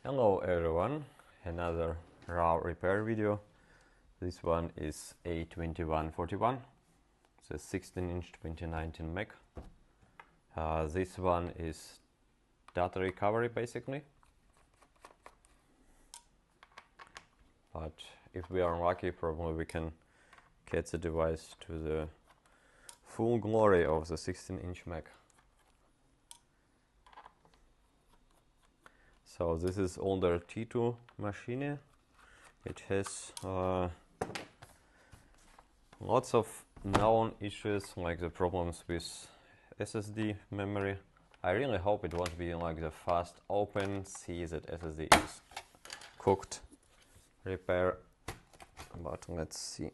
Hello everyone, another raw repair video. This one is A2141. It's a 16-inch 2019 Mac. This one is data recovery basically. But if we are lucky, probably we can get the device to the full glory of the 16-inch Mac. So this is older T2 machine. It has lots of known issues, like the problems with SSD memory. I really hope it won't be like the fast open, see that SSD is cooked repair, but let's see.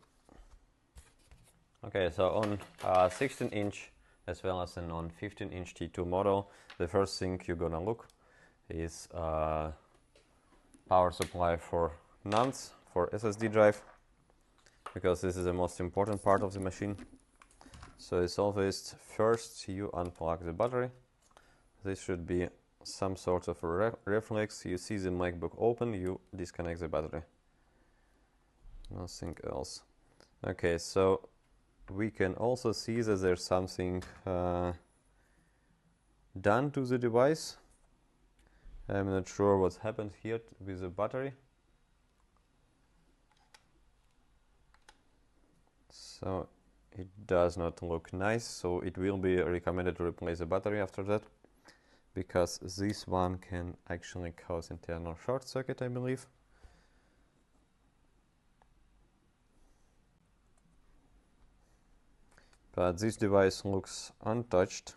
Okay, so on 16-inch as well as an on 15-inch T2 model, the first thing you're gonna look is power supply for NANDs, for SSD drive, because this is the most important part of the machine. So it's always first you unplug the battery. This should be some sort of a reflex. You see the MacBook open, you disconnect the battery. Nothing else. Okay, so we can also see that there's something done to the device. I'm not sure what's happened here with the battery. So it does not look nice, so it will be recommended to replace the battery after that, because this one can actually cause internal short circuit, I believe. But this device looks untouched,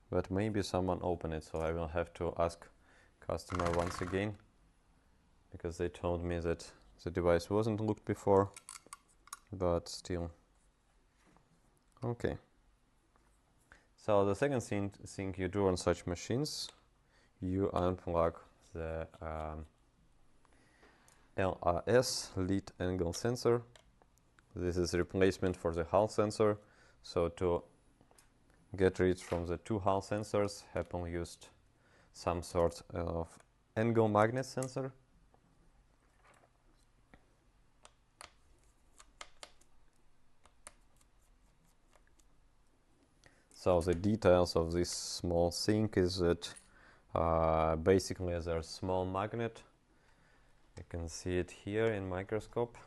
but maybe someone opened it, so I will have to ask customer once again, because they told me that the device wasn't looked before, but still. Okay. So the second thing you do on such machines, you unplug the LAS, lead angle sensor. This is a replacement for the Hall sensor. So to get rid from the two Hall sensors, Apple used some sort of angle magnet sensor. So the details of this small thing is that basically there's a small magnet. You can see it here in microscope.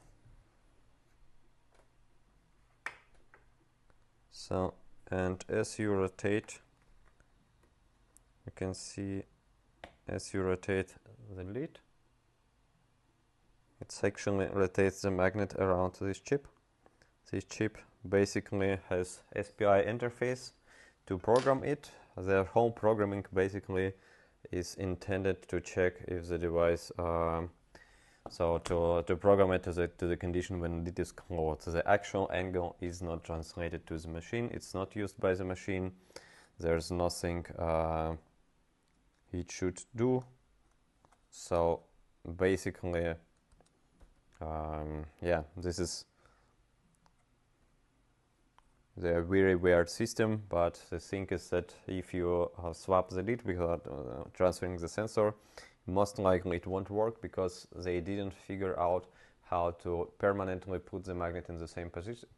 So, and as you rotate, you can see as you rotate the lid, it actually rotates the magnet around this chip. This chip basically has SPI interface to program it. Their whole programming basically is intended to check if the device, so to program it to the condition when it is closed. The actual angle is not translated to the machine. It's not used by the machine. There's nothing it should do. So basically, yeah, this is the very weird system, but the thing is that if you swap the lid without transferring the sensor, most likely it won't work, because they didn't figure out how to permanently put the magnet in the same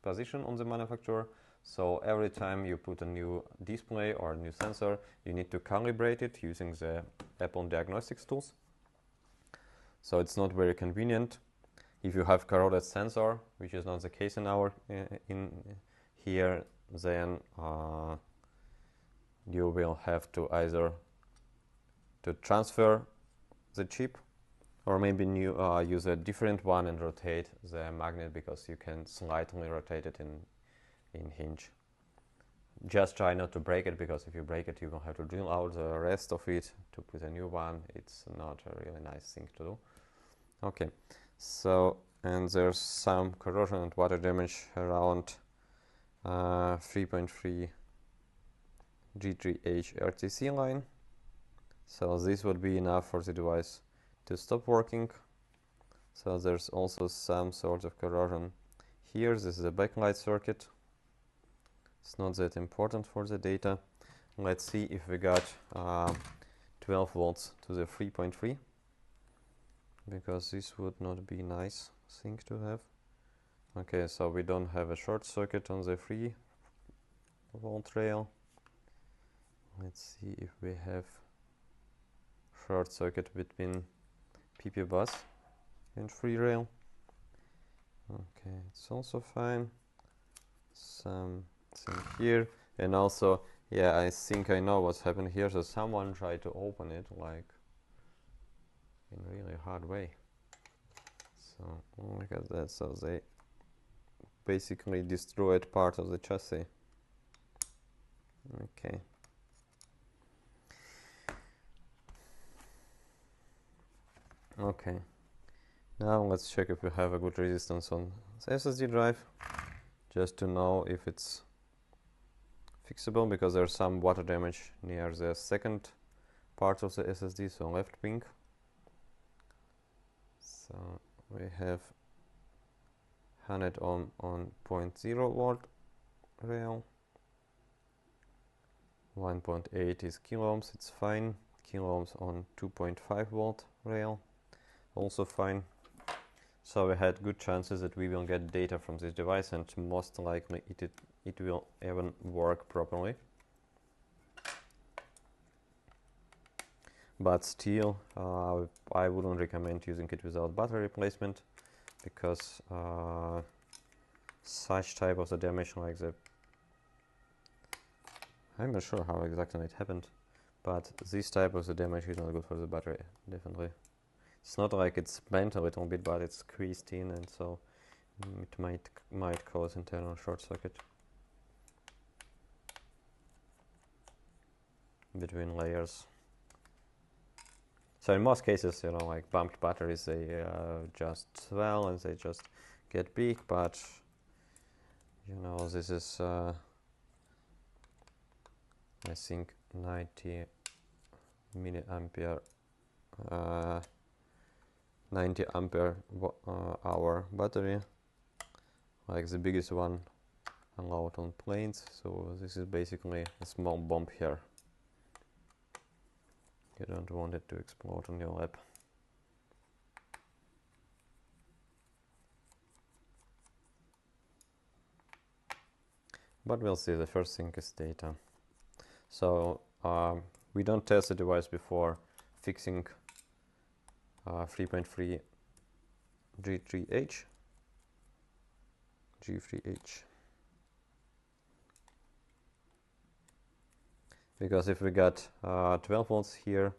position on the manufacturer. So every time you put a new display or a new sensor, you need to calibrate it using the Apple diagnostics tools. So it's not very convenient. If you have corroded sensor, which is not the case in our here, then you will have to either to transfer the chip, or maybe use a different one and rotate the magnet, because you can slightly rotate it in hinge. Just try not to break it, because if you break it, you will have to drill out the rest of it to put a new one. It's not a really nice thing to do. Okay, so, and there's some corrosion and water damage around 3.3 G3H RTC line. So this would be enough for the device to stop working. So there's also some sort of corrosion here. This is a backlight circuit. It's not that important for the data. Let's see if we got 12 volts to the 3.3. because this would not be nice thing to have. Okay, so we don't have a short circuit on the 3-volt rail. Let's see if we have short circuit between PP bus and 3 rail. Okay, it's also fine. Something here, and also, yeah, I think I know what's happened here. So someone tried to open it like in a really hard way. So look at that. So they basically destroyed part of the chassis. Okay. Okay. Now let's check if we have a good resistance on the SSD drive, just to know if it's fixable, because there's some water damage near the second part of the SSD, so left wing. So we have 100 ohm on 0.0 volt rail, 1.8 is kilo ohms, it's fine. Kilo ohms on 2.5 volt rail, also fine. So we had good chances that we will get data from this device, and most likely it will even work properly. But still, I wouldn't recommend using it without battery replacement, because such type of the damage, like the, I'm not sure how exactly it happened, but this type of the damage is not good for the battery, definitely. It's not like it's bent a little bit, but it's squeezed in, and so it might cause internal short circuit between layers. So in most cases, you know, like bumped batteries, they just swell and they just get big, but you know, this is I think 90 milliampere 90 ampere hour battery, like the biggest one allowed on planes. So this is basically a small bomb here. You don't want it to explode on your lap. But we'll see. The first thing is data. So we don't test the device before fixing 3.3 G3H. Because if we got 12 volts here,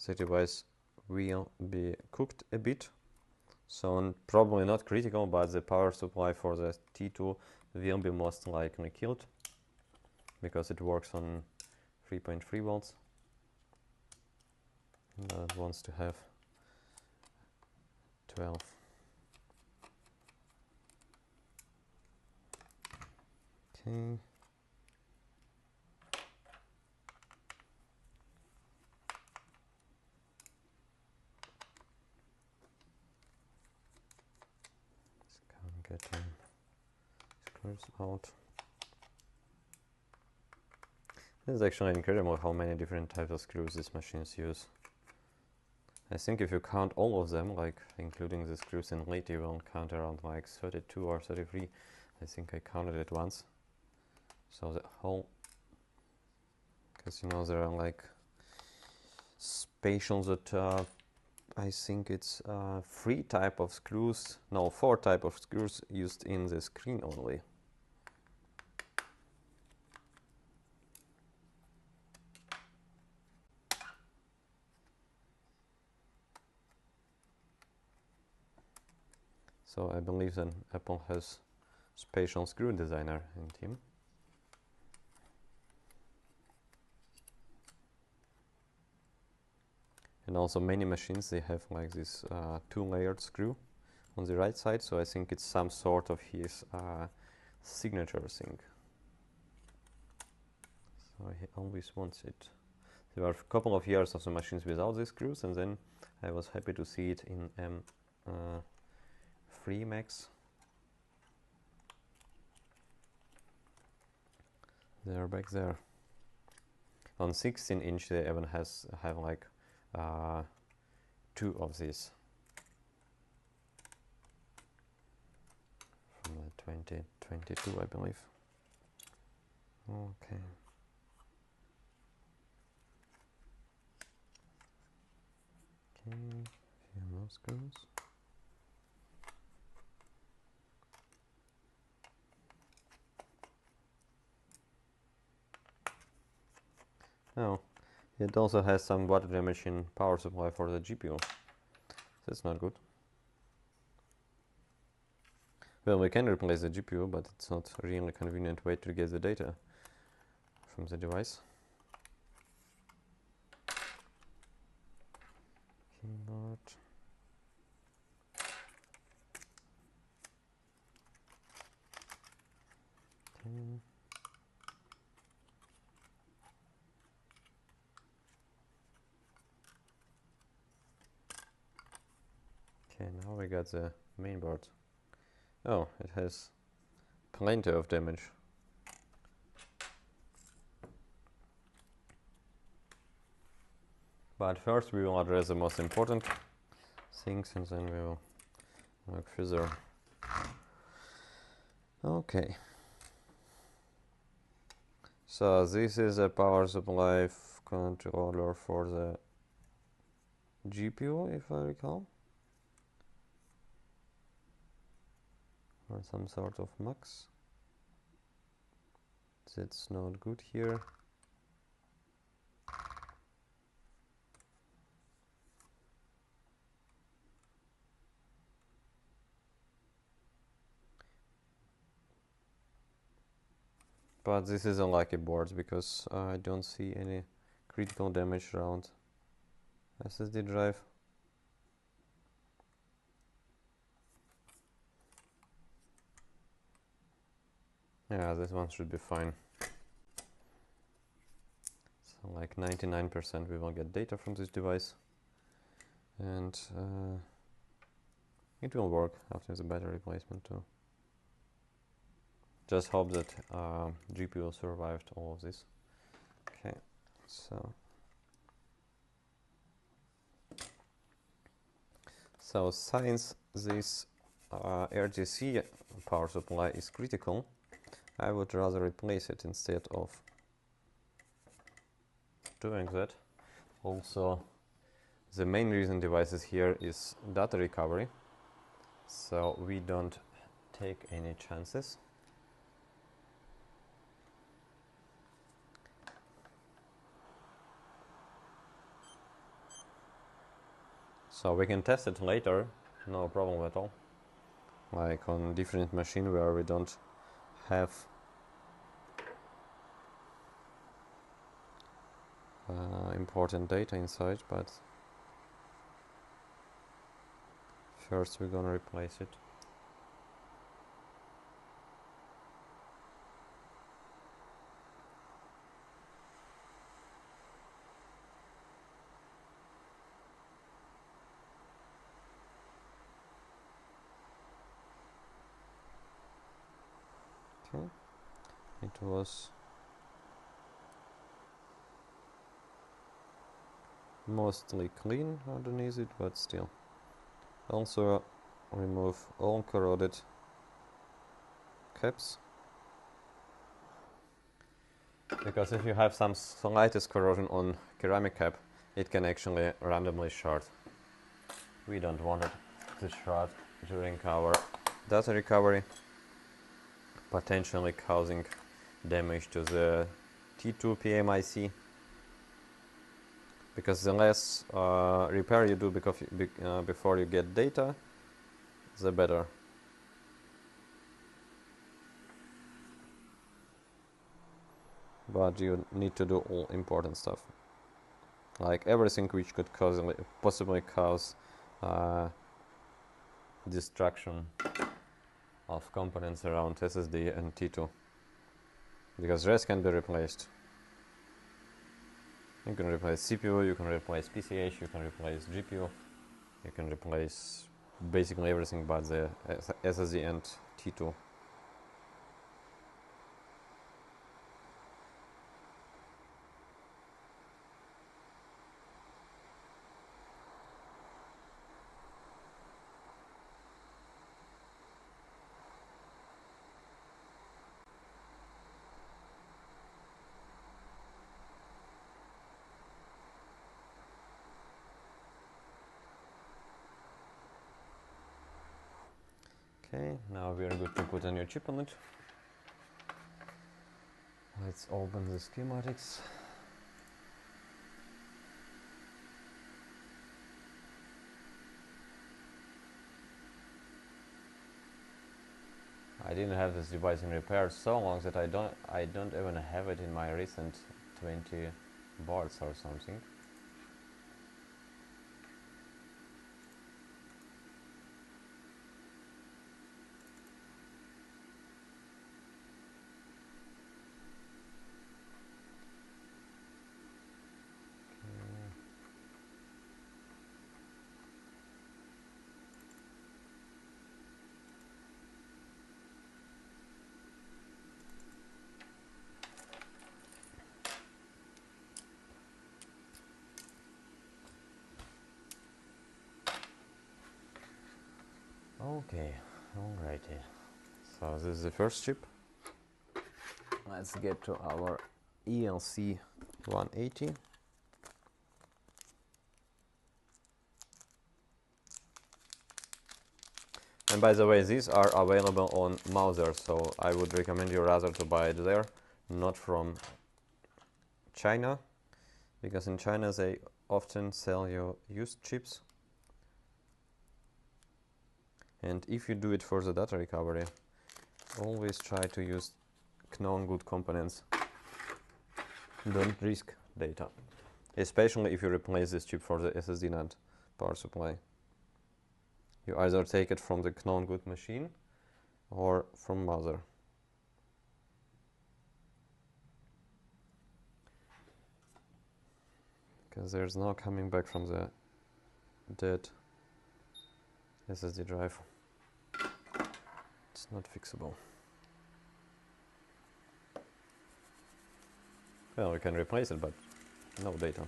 the device will be cooked a bit. So probably not critical, but the power supply for the T2 will be most likely killed, because it works on 3.3 volts. And it wants to have 12. Okay. Get screws out. It's actually incredible how many different types of screws these machines use. I think if you count all of them, like including the screws in late, you will count around like 32 or 33. I think I counted it once. So the whole, because you know there are like spatials that I think it's 4 type of screws used in the screen only. So I believe that Apple has spatial screw designer in team. And also many machines, they have like this 2-layered screw on the right side, so I think it's some sort of his signature thing. So he always wants it. There were a couple of years of the machines without these screws, and then I was happy to see it in M3 Max. They're back there. On 16-inch they even have like 2 of these from the 2022, I believe. Okay. Okay, few more screws. Oh, it also has some Waterdamage in power supply for the GPU. That's not good. Well, we can replace the GPU, but it's not really a convenient way to get the data from the device. Keyboard. Okay. Okay, now we got the main board. Oh, it has plenty of damage. But first we will address the most important things and then we will look further. Okay. So this is a power supply controller for the GPU, if I recall. Or some sort of mux. That's not good here. But this is a lucky board because I don't see any critical damage around SSD drive. Yeah, this one should be fine. So like 99% we will get data from this device. And it will work after the battery replacement too. Just hope that GPU survived all of this. Okay, so since this RGC power supply is critical, I would rather replace it instead of doing that. Also, the main reason devices here is data recovery, so we don't take any chances. So we can test it later, no problem at all. Like on different machine where we don't have important data inside, but first we're gonna replace it. Okay, it was mostly clean underneath it, but still. Also remove all corroded caps, because if you have some slightest corrosion on ceramic cap, it can actually randomly short. We don't want it to short during our data recovery, potentially causing damage to the T2 PMIC. Because the less repair you do before you get data, the better. But you need to do all important stuff, like everything which could possibly cause destruction of components around SSD and T2, because rest can be replaced. You can replace CPU, you can replace PCH, you can replace GPU, you can replace basically everything but the SSD and T2. Okay, now we are good to put a new chip on it. Let's open the schematics. I didn't have this device in repair so long that I don't even have it in my recent 20 boards or something. Okay, alrighty. So this is the first chip. Let's get to our ELC 180. And by the way, these are available on Mouser, so I would recommend you rather to buy it there, not from China, because in China they often sell you used chips. And if you do it for the data recovery, always try to use known good components. Don't risk data, especially if you replace this chip for the SSD NAND power supply. You either take it from the known good machine or from Mother. Because there's no coming back from the dead SSD drive. It's not fixable. Well, we can replace it, but no data.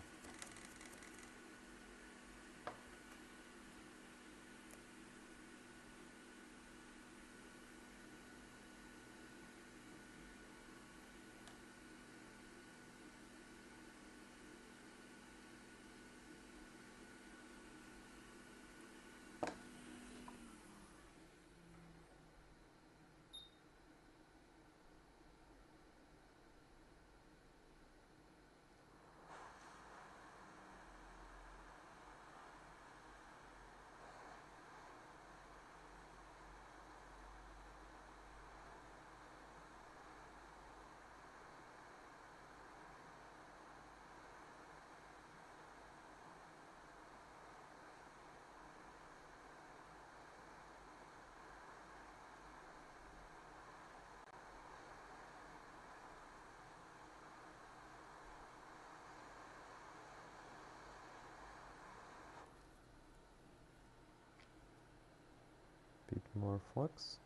Bit more flux.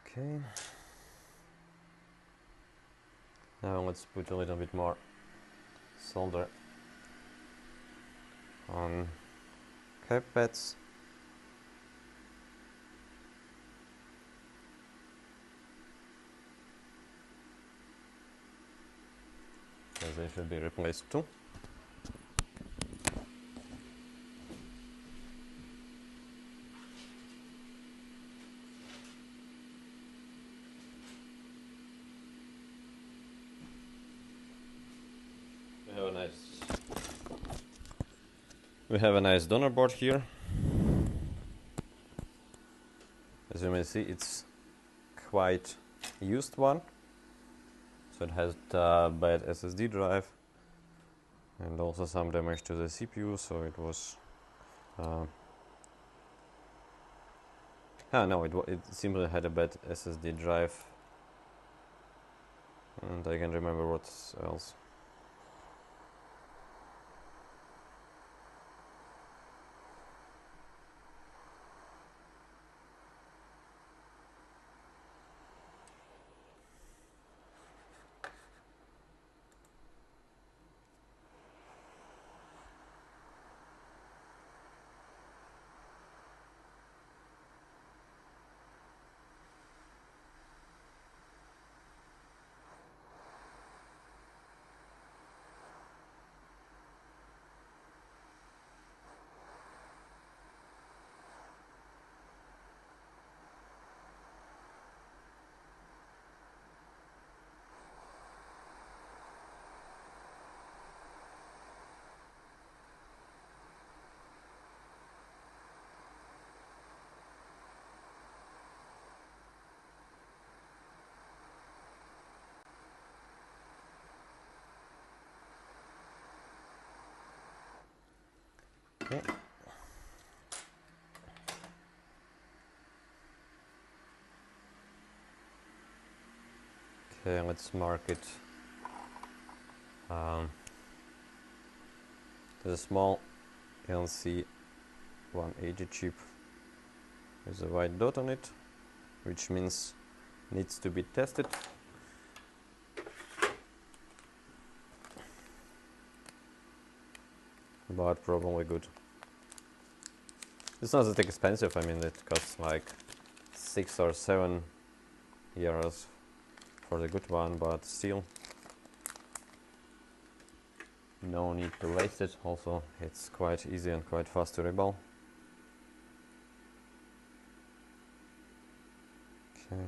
Okay. Now let's put a little bit more solder on cap pads. Because they should be replaced too. We have a nice donor board here. As you may see, it's quite used one. So it has a bad SSD drive and also some damage to the CPU. So it was no, it simply had a bad SSD drive, and I can't remember what else. Okay. Okay, let's mark it to the small LC180 chip with a white dot on it, which means needs to be tested. But probably good. It's not that expensive, I mean it costs like 6 or 7 euros for the good one, but still no need to waste it. Also it's quite easy and quite fast to rebuild. Okay.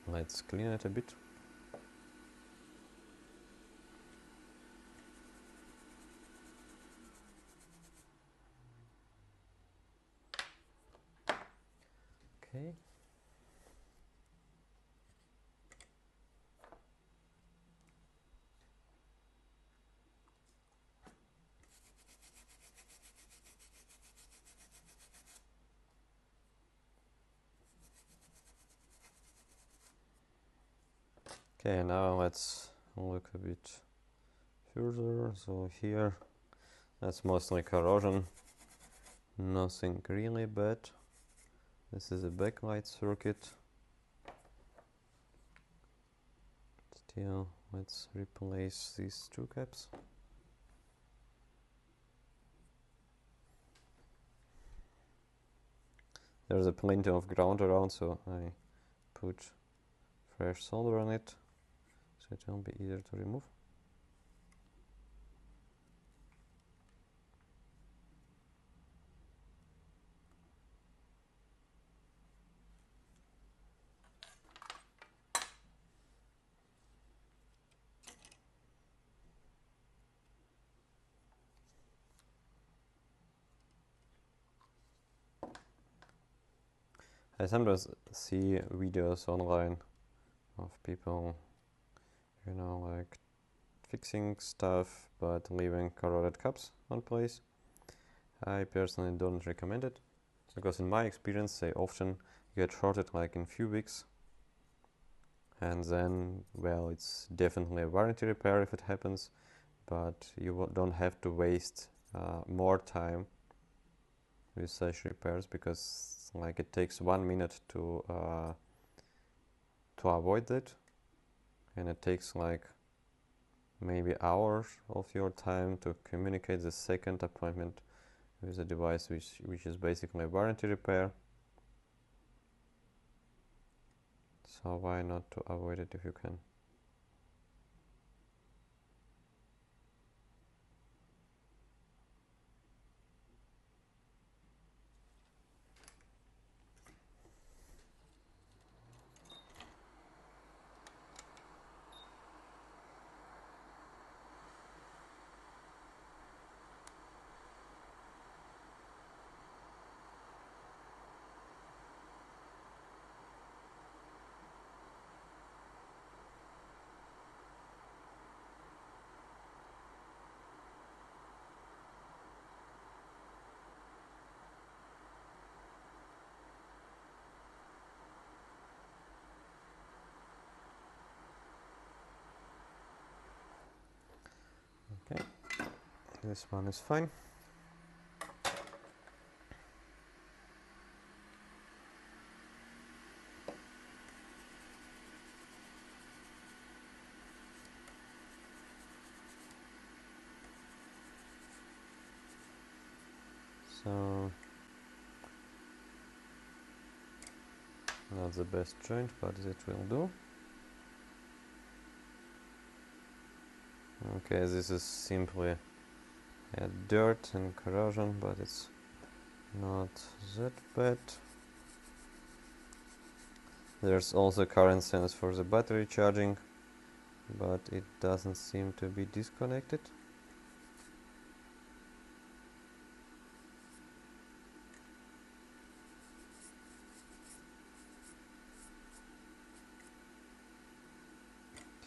Let's clean it a bit. Okay. Okay, now let's look a bit further. So here, that's mostly corrosion, nothing really bad. This is a backlight circuit. Still, let's replace these two caps. There's a plenty of ground around, so I put fresh solder on it, so it will be easier to remove. I sometimes see videos online of people, you know, like fixing stuff but leaving corroded cups on place. I personally don't recommend it, because in my experience they often get shorted like in few weeks, and then, well, it's definitely a warranty repair if it happens, but you don't have to waste more time with such repairs, because like it takes 1 minute to avoid that, and it takes like maybe hours of your time to communicate the second appointment with a device which is basically a warranty repair. So why not to avoid it if you can? Okay, this one is fine. So not the best joint, but it will do. Okay, this is simply dirt and corrosion, but it's not that bad. There's also current sense for the battery charging, but it doesn't seem to be disconnected.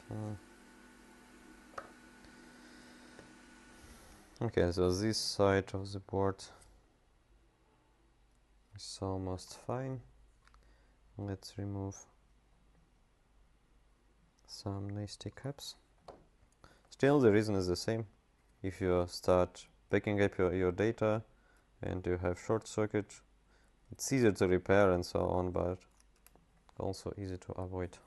Okay. Okay, so this side of the board is almost fine. Let's remove some nasty caps. Still, the reason is the same. If you start backing up your data and you have short circuit, it's easier to repair and so on, but also easy to avoid.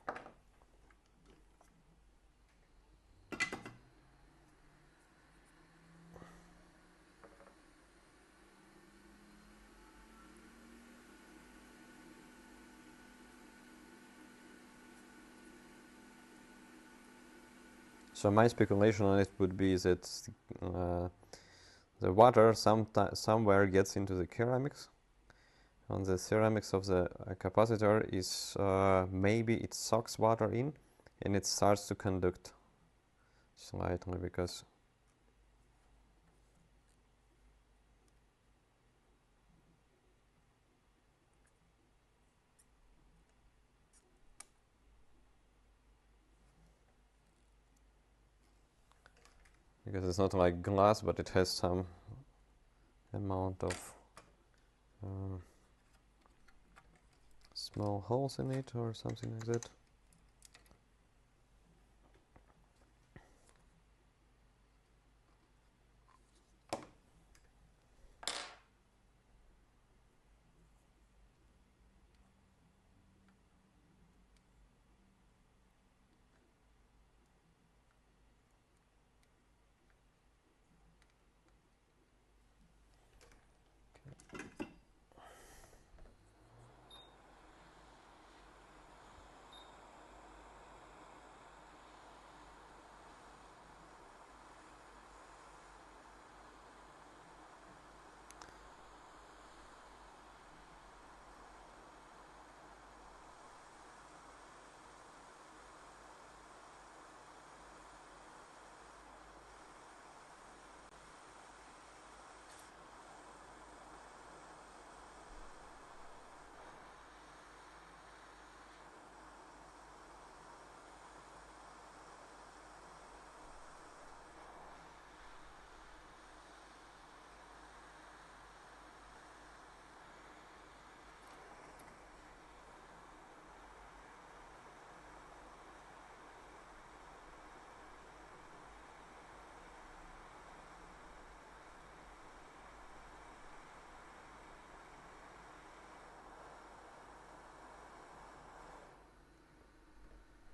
So my speculation on it would be that the water somewhere gets into the ceramics. On the ceramics of the capacitor is maybe it sucks water in and it starts to conduct slightly because it's not like glass, but it has some amount of small holes in it or something like that.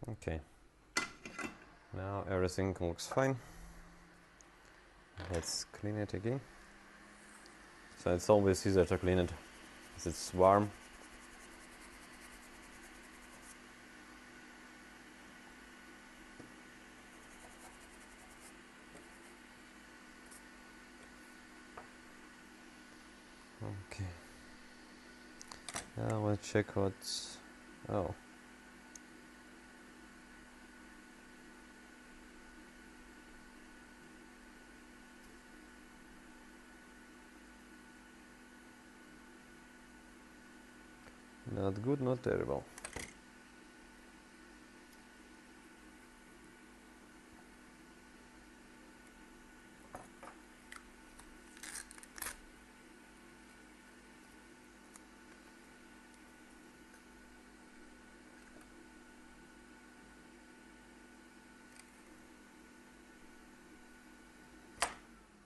Okay, now everything looks fine. Let's clean it again. So it's always easier to clean it as it's warm. Okay. Now let's check what's... Oh. Not good, not terrible.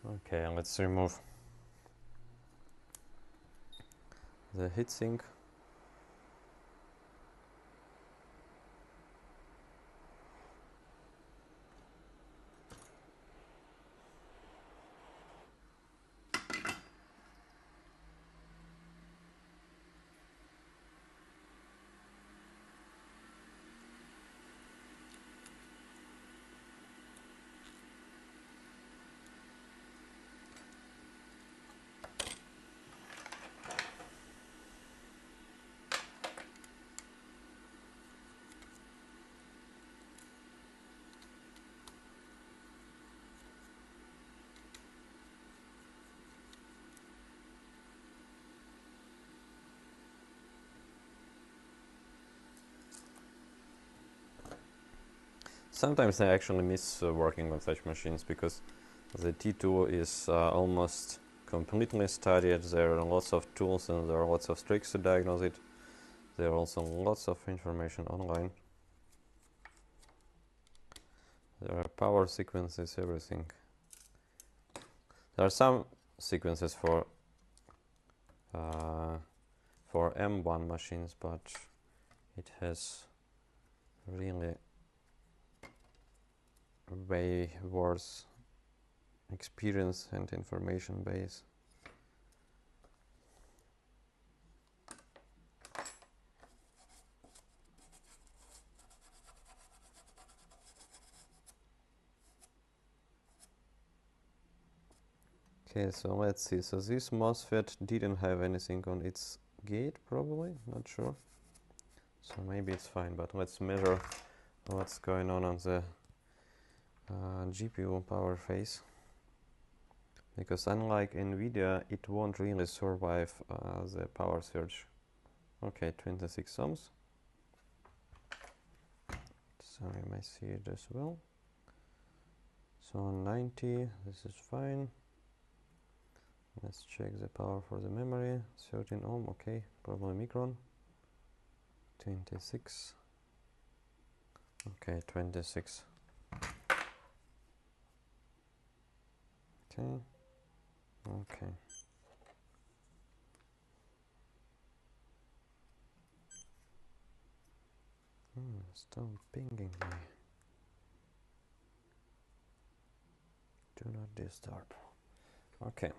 Okay, let's remove the heatsink. Sometimes I actually miss working on such machines because The T2 is almost completely studied. There are lots of tools and there are lots of tricks to diagnose it. There are also lots of information online. There are power sequences, everything. There are some sequences for M1 machines, but it has really way worse experience and information base. Okay, so let's see. So this MOSFET didn't have anything on its gate, probably, not sure. So maybe it's fine, but let's measure what's going on the GPU power phase. Because unlike NVIDIA, it won't really survive the power surge. Okay, 26 ohms. So you may see it as well. So 90, this is fine. Let's check the power for the memory. 13 ohm, okay, probably micron. 26. Okay, 26. Okay. Okay. Stop pinging me. Do not disturb. Okay.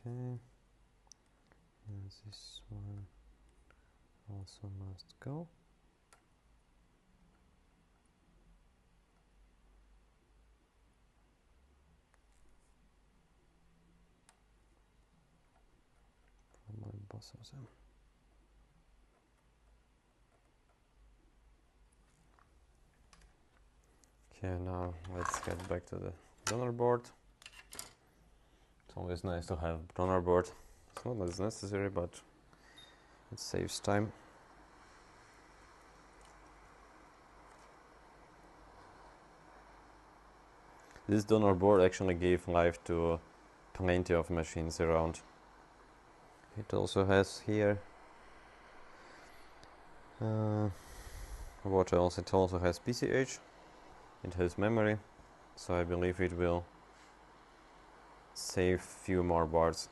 Okay. And this one also must go. Probably both of them. Okay, now let's get back to the donor board. It's always nice to have donor board. It's not as necessary, but it saves time. This donor board actually gave life to plenty of machines around. It also has here what else? It also has PCH. It has memory, so I believe it will save few more boards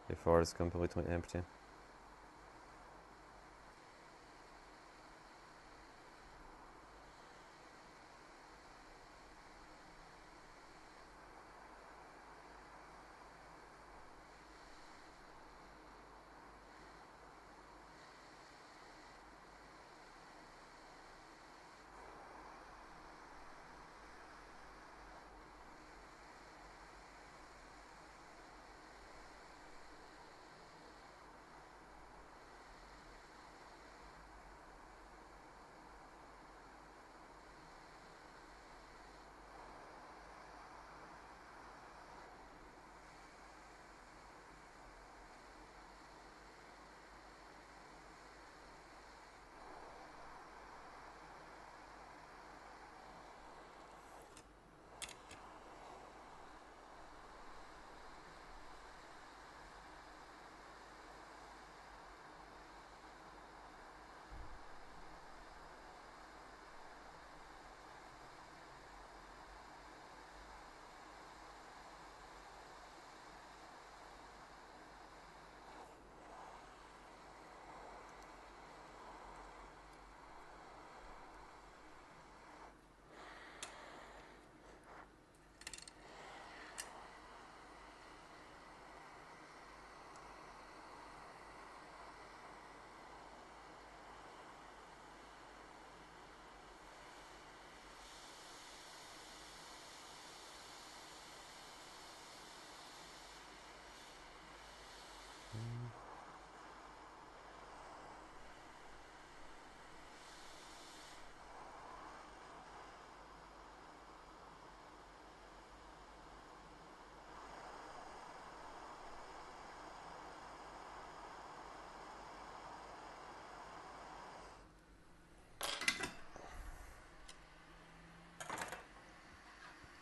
before it's completely empty.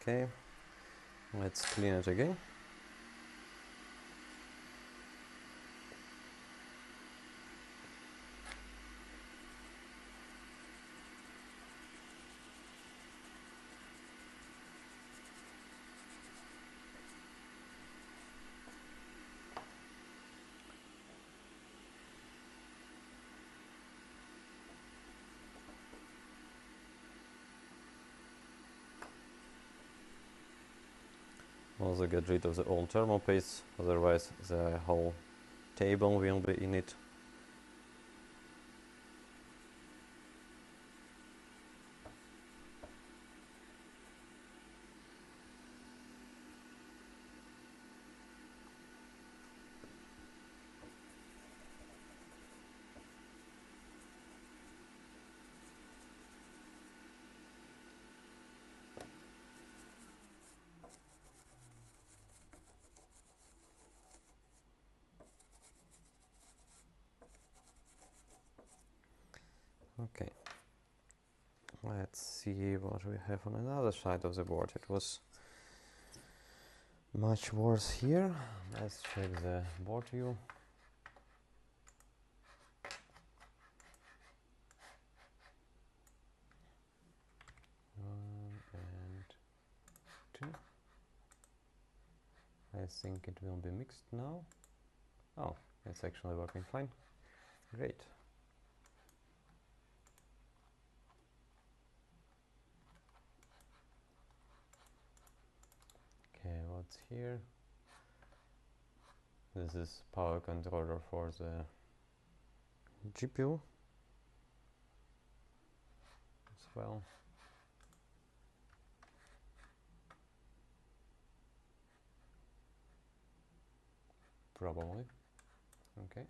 Okay, let's clean it again. Also get rid of the old thermal paste, otherwise the whole table will be in it. Okay, let's see what we have on another side of the board. It was much worse here. Let's check the board view. And 2. I think it will be mixed now. Oh, it's actually working fine. Great. Okay, what's here? This is power controller for the GPU as well. Probably. Okay.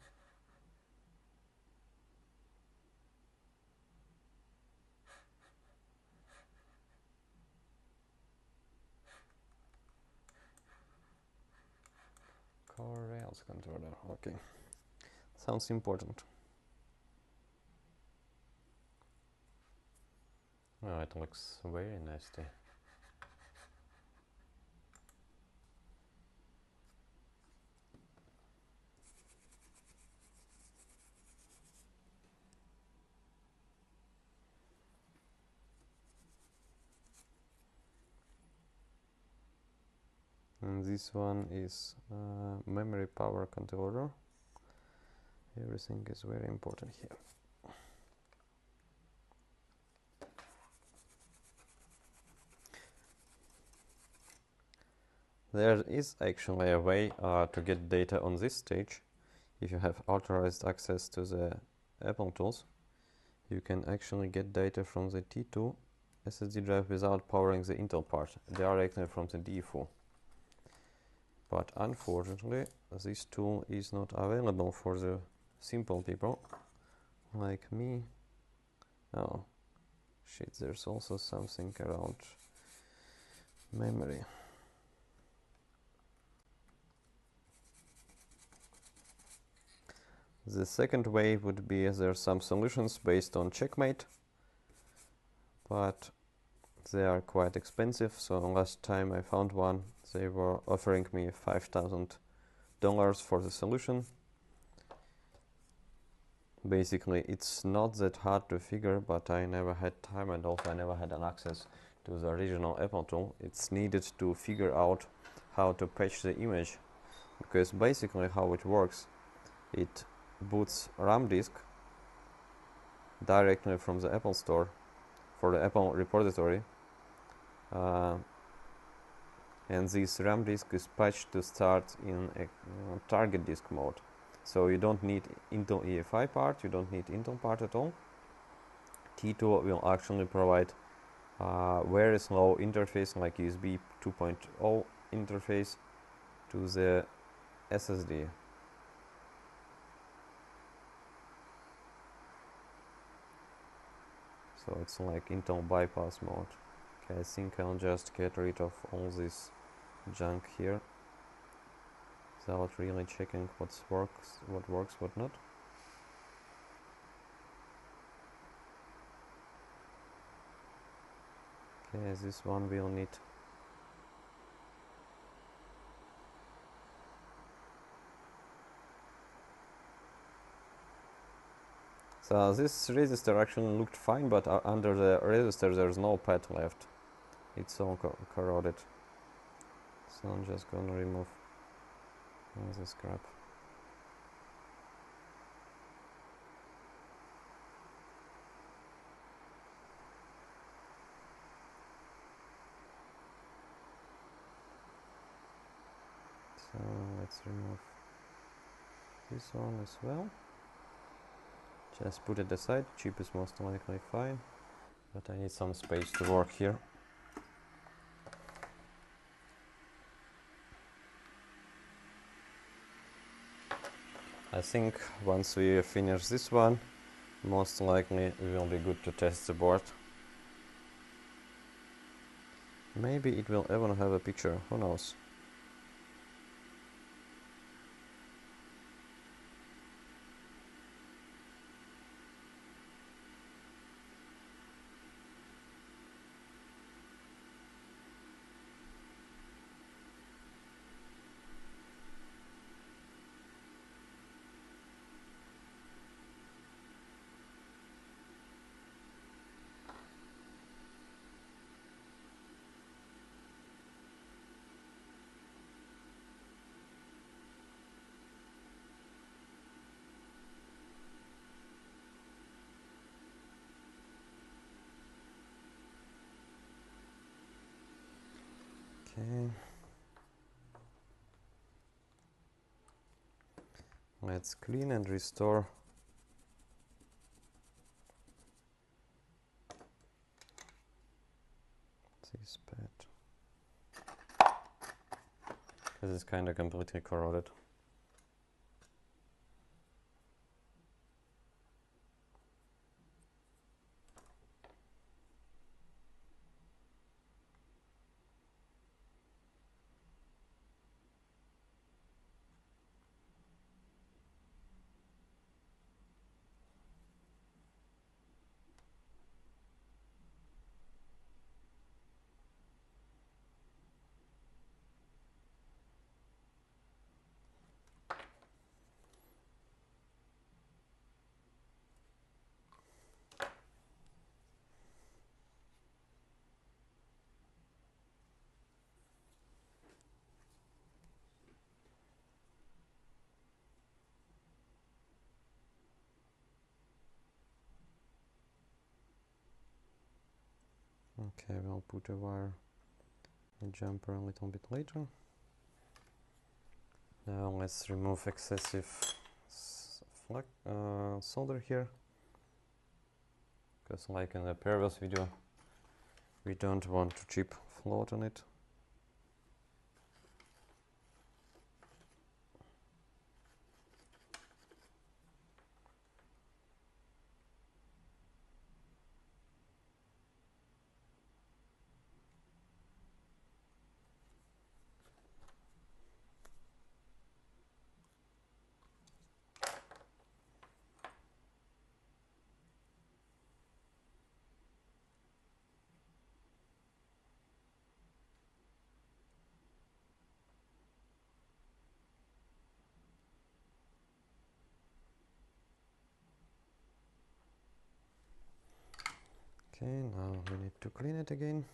Core rails controller. Okay. Sounds important. Oh, it looks very nasty. And this one is memory power controller. Everything is very important here. There is actually a way to get data on this stage. If you have authorized access to the Apple tools, you can actually get data from the T2 SSD drive without powering the Intel part, directly from the DFU. But unfortunately, this tool is not available for the simple people like me. Oh, shit, there's also something around memory. The second way would be there are some solutions based on Checkmate, but they are quite expensive. So last time I found one, they were offering me $5,000 for the solution. Basically, it's not that hard to figure, but I never had time, and also I never had an access to the original Apple tool. It's needed to figure out how to patch the image, because basically how it works, it boots RAM disk directly from the Apple Store for the Apple repository, and this RAM disk is patched to start in a target disk mode. So you don't need Intel EFI part, you don't need Intel part at all. T2 will actually provide very slow interface like USB 2.0 interface to the SSD. So it's like Intel bypass mode. Okay, I think I'll just get rid of all this junk here without really checking what works, what not. Okay, this one will need So this resistor actually looked fine, but under the resistor there's no pad left. It's all corroded. So I'm just gonna remove all this crap. So let's remove this one as well. Just put it aside. Chip is most likely fine, but I need some space to work here. I think once we finish this one, most likely we will be good to test the board. Maybe it will even have a picture, who knows. Okay. Let's clean and restore this pad. This is kind of completely corroded. Okay, we'll put a wire and jumper a little bit later. Now let's remove excessive solder here, because like in the previous video, we don't want to chip float on it. Okay, now we need to clean it again.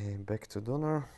Okay, back to donor.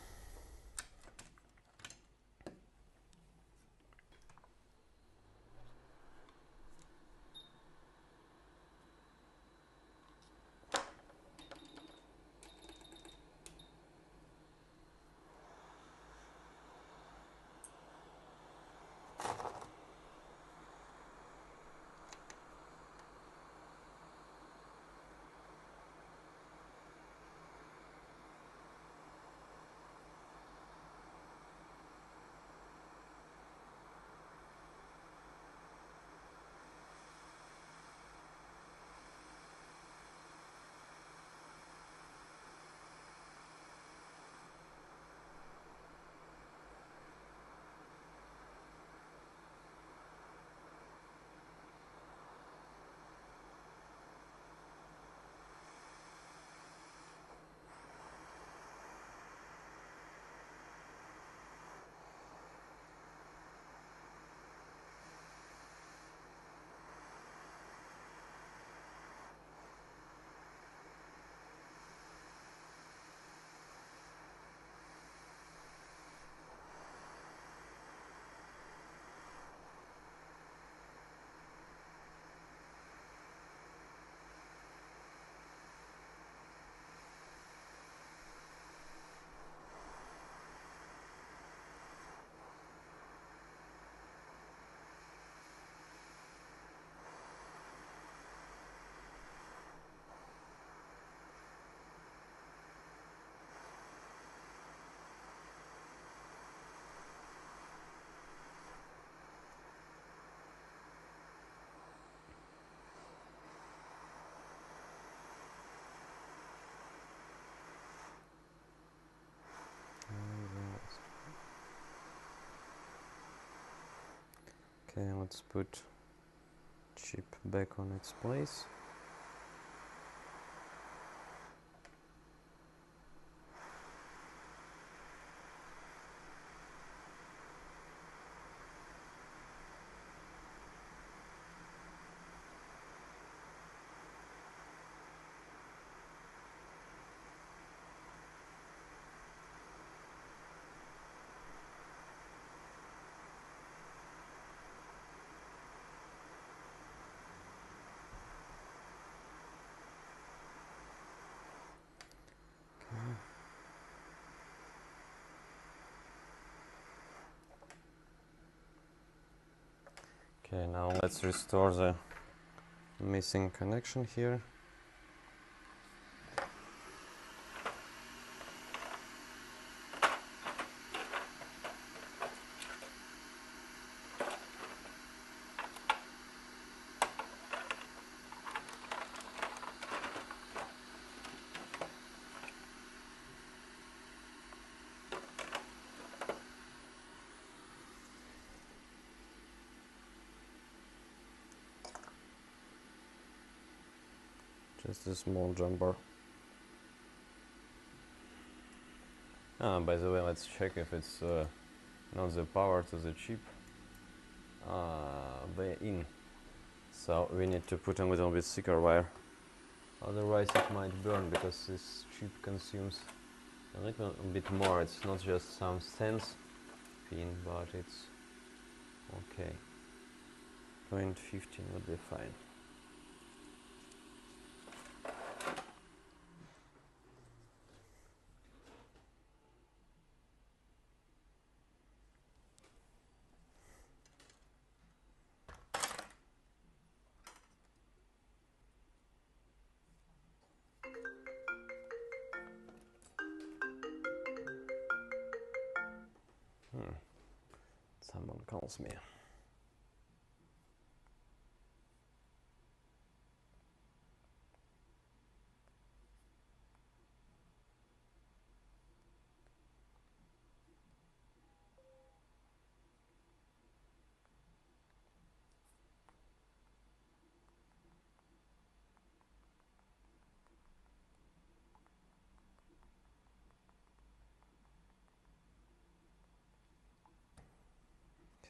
Okay, let's put chip back on its place. Okay, now let's restore the missing connection here. Just a small jumper. By the way, let's check if it's not the power to the chip. In. So we need to put a little bit thicker wire. Otherwise it might burn, because this chip consumes a little bit more. It's not just some sense pin, but it's okay. 0.15 would be fine. Someone calls me.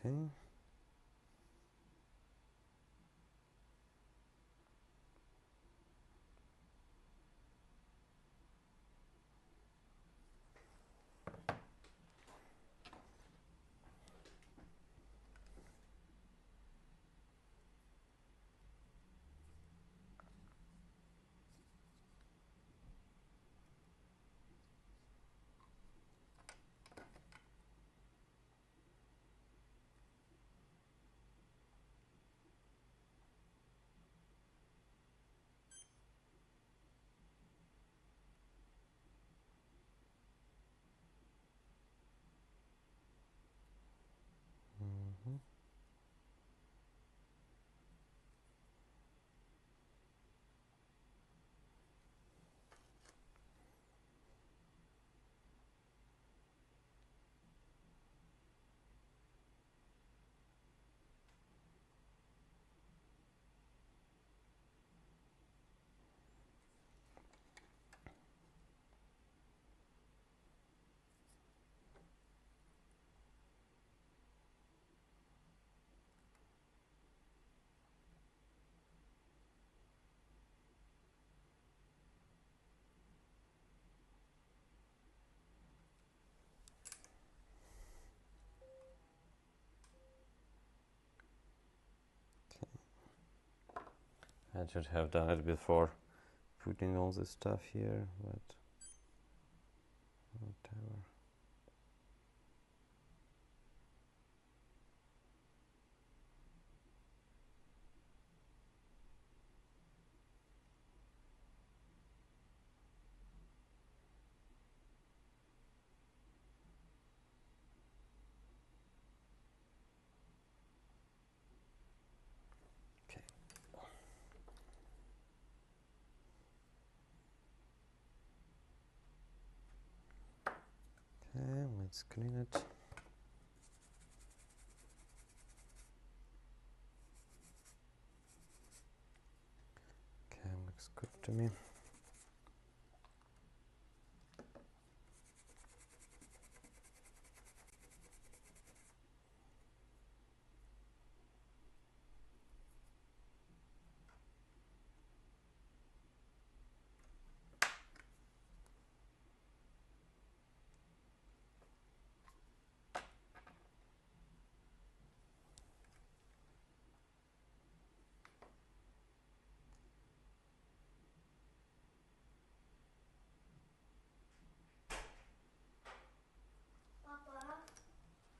Okay. I should have done it before putting all this stuff here, but whatever. Okay, let's clean it. to me.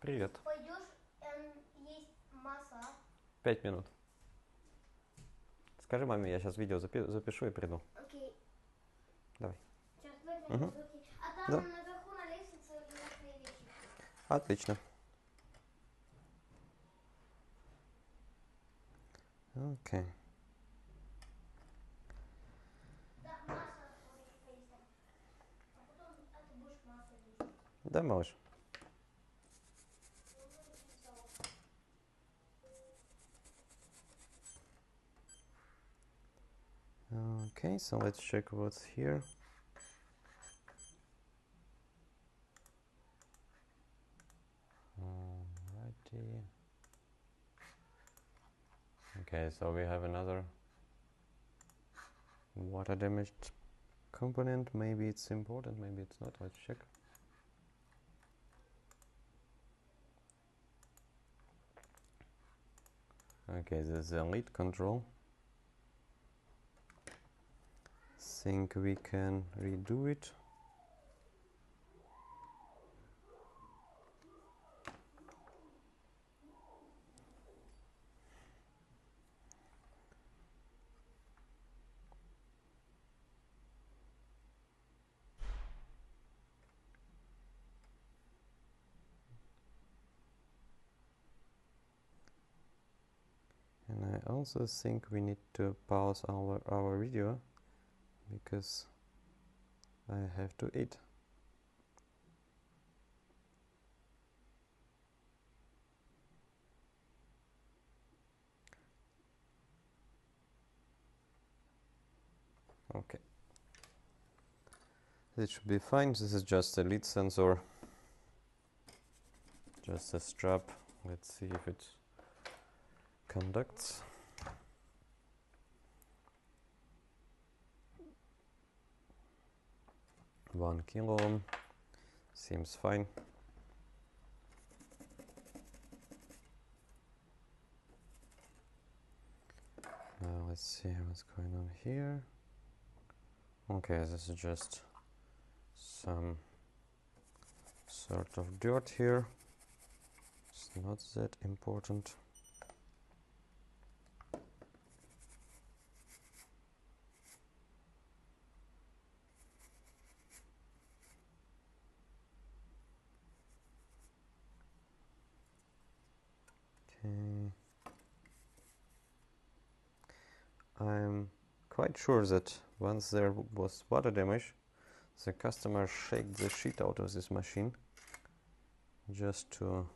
Привет. Пойдешь есть масса. 5 минут. Скажи маме, я сейчас видео запишу и приду. Окей. Давай. Сейчас 5 минут, Угу. окей. А там Да. наверху на лестнице лежат твои вещи. Отлично. Окей. Да, масса тоже поесть там. А потом ты будешь массу есть. Да, малыш. Okay, so let's check what's here. Alrighty. Okay, so we have another water damaged component. Maybe it's important, maybe it's not. Let's check. Okay, this is a lead control. Think we can redo it. And I also think we need to pause our video because I have to eat. Okay. This should be fine. This is just a lead sensor. Just a strap. Let's see if it conducts. One kilo ohm. Seems fine. Now let's see what's going on here. Okay, this is just some sort of dirt here. It's not that important. Okay. I'm quite sure that once there was water damage, the customer shaked the shit out of this machine just to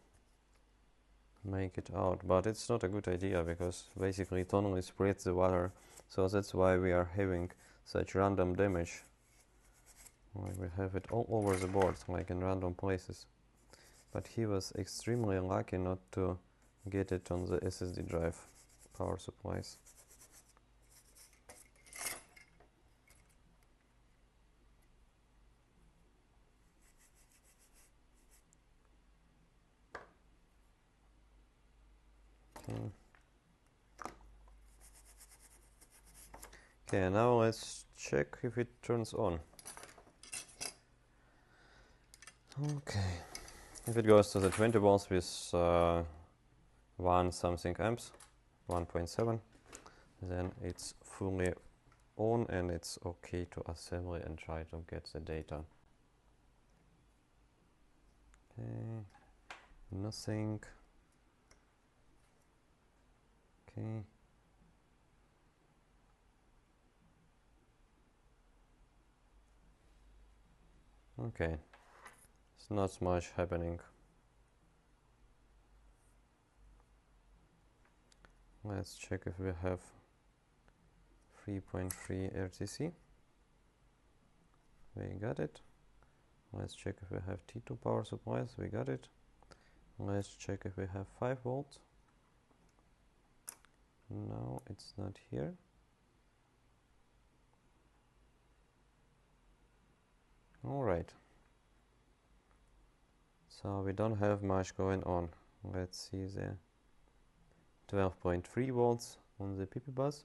make it out, but it's not a good idea because basically it only spreads the water, so that's why we are having such random damage. Like we have it all over the board, like in random places. But he was extremely lucky not to get it on the SSD drive power supplies. Okay. Okay, now let's check if it turns on. Okay, if it goes to the 20 volts with 1 something amps, 1.7, then it's fully on and it's okay to assemble and try to get the data. Okay, nothing. Okay. Okay, it's not much happening. Let's check if we have 3.3 RTC. We got it. Let's check if we have T2 power supplies. We got it. Let's check if we have 5 volts. No, it's not here. Alright. So we don't have much going on. Let's see the 12.3 volts on the PP bus,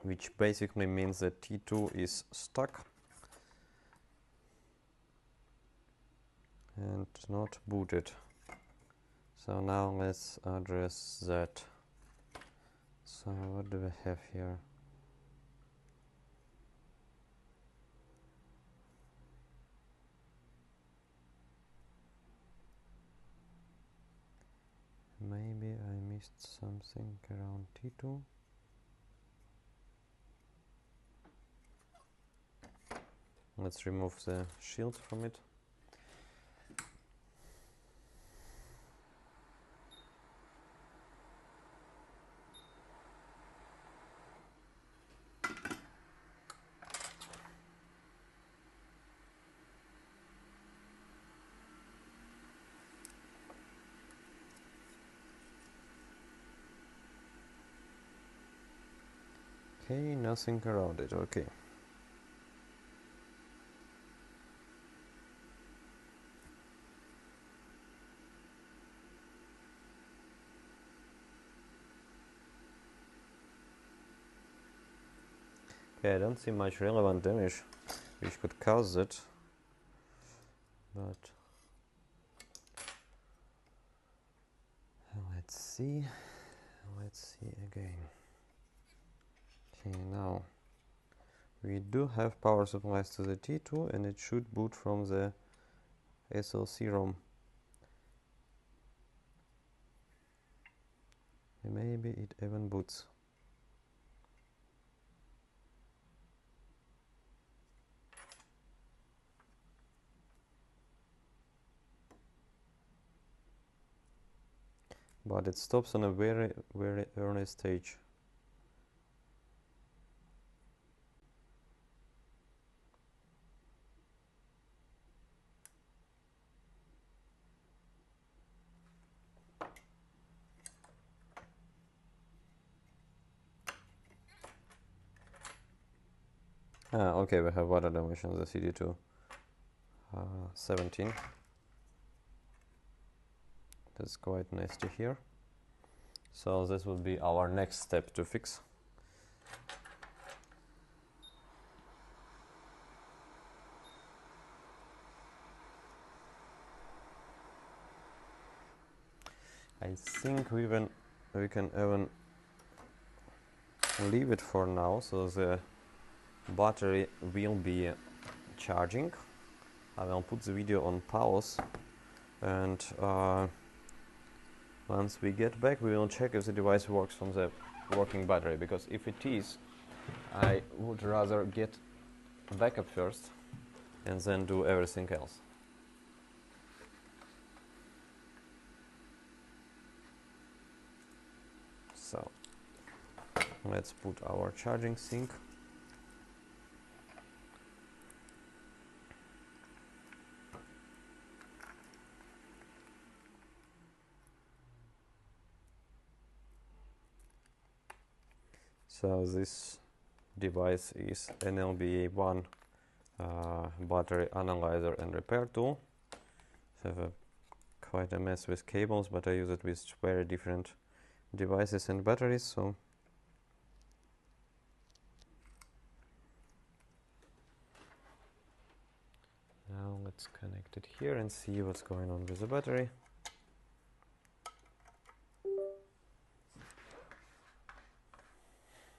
which basically means that T2 is stuck and not booted. So now let's address that. So what do we have here? Maybe I missed something around T2. Let's remove the shield from it. Okay, nothing around it, okay. Okay, I don't see much relevant damage which could cause it, but let's see again. Okay, now we do have power supplies to the T2 and it should boot from the SLC ROM. Maybe it even boots. But it stops on a very, very early stage. Okay, we have Waterdamage on the CD2 17. That's quite nice to hear. So this will be our next step to fix. I think we can even leave it for now, so the battery will be charging. I will put the video on pause, and once we get back we will check if the device works from the working battery, because if it is, I would rather get a backup first and then do everything else. So let's put our charging sink. So this device is NLBA1 battery analyzer and repair tool. I have quite a mess with cables, but I use it with very different devices and batteries. So now let's connect it here and see what's going on with the battery.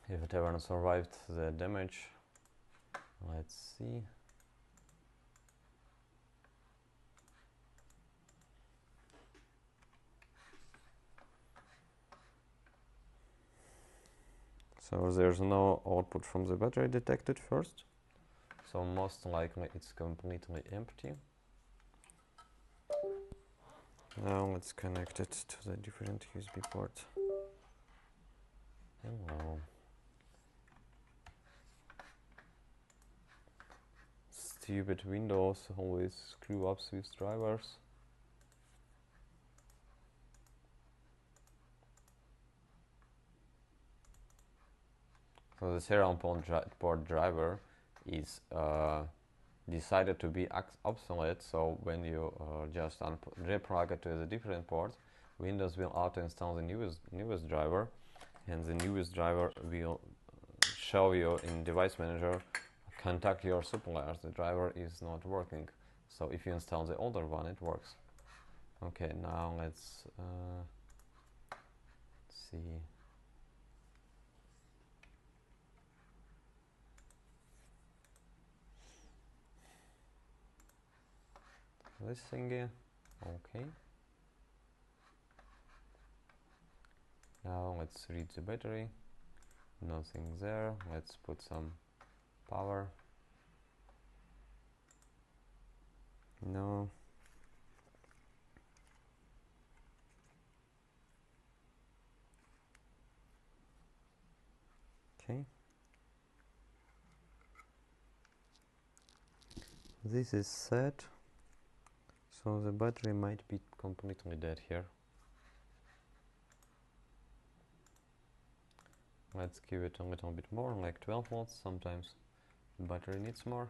If it ever survived the damage. Let's see. So there's no output from the battery detected first. So most likely it's completely empty. Now let's connect it to the different USB port. Hello. Stupid Windows always screw up with drivers. So the serial port driver is decided to be obsolete, so when you just replug it to the different port, Windows will auto-install the newest driver, and the newest driver will show you in Device Manager, contact your suppliers, the driver is not working. So if you install the older one, it works. Okay, now let's see. This thingy, okay. Now let's read the battery. Nothing there. Let's put some power. No. Okay. This is set. So the battery might be completely dead here. Let's give it a little bit more, like 12 volts. Sometimes the battery needs more.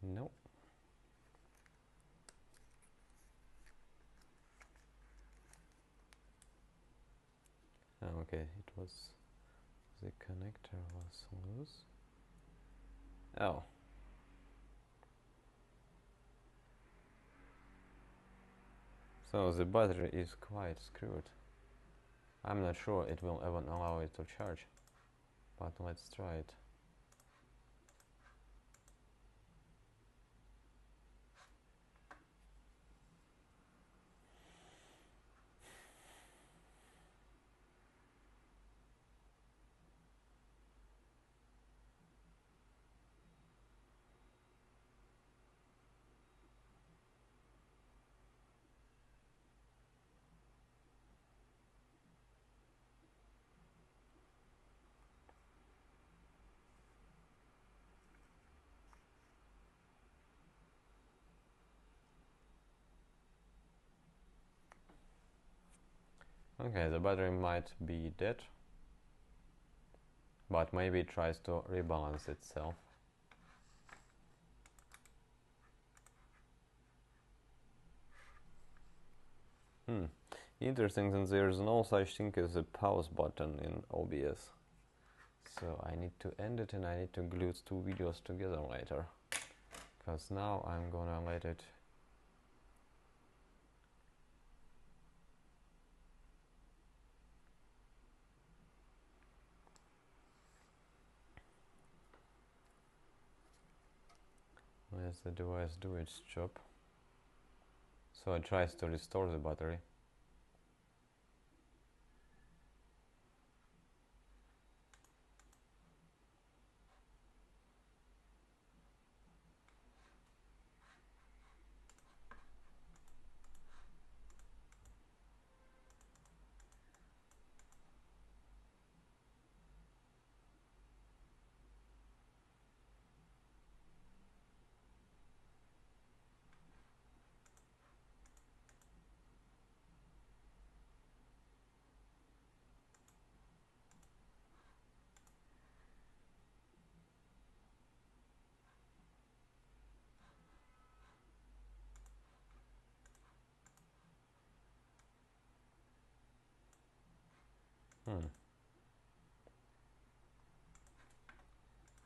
No. Okay, it was the connector was loose. Oh. So the battery is quite screwed. I'm not sure it will even allow it to charge, but let's try it. Okay, the battery might be dead, but maybe it tries to rebalance itself. Interesting that there's no such thing as a pause button in OBS. So I need to end it and I need to glue two videos together later. Because now I'm gonna let it let the device do its job. So it tries to restore the battery.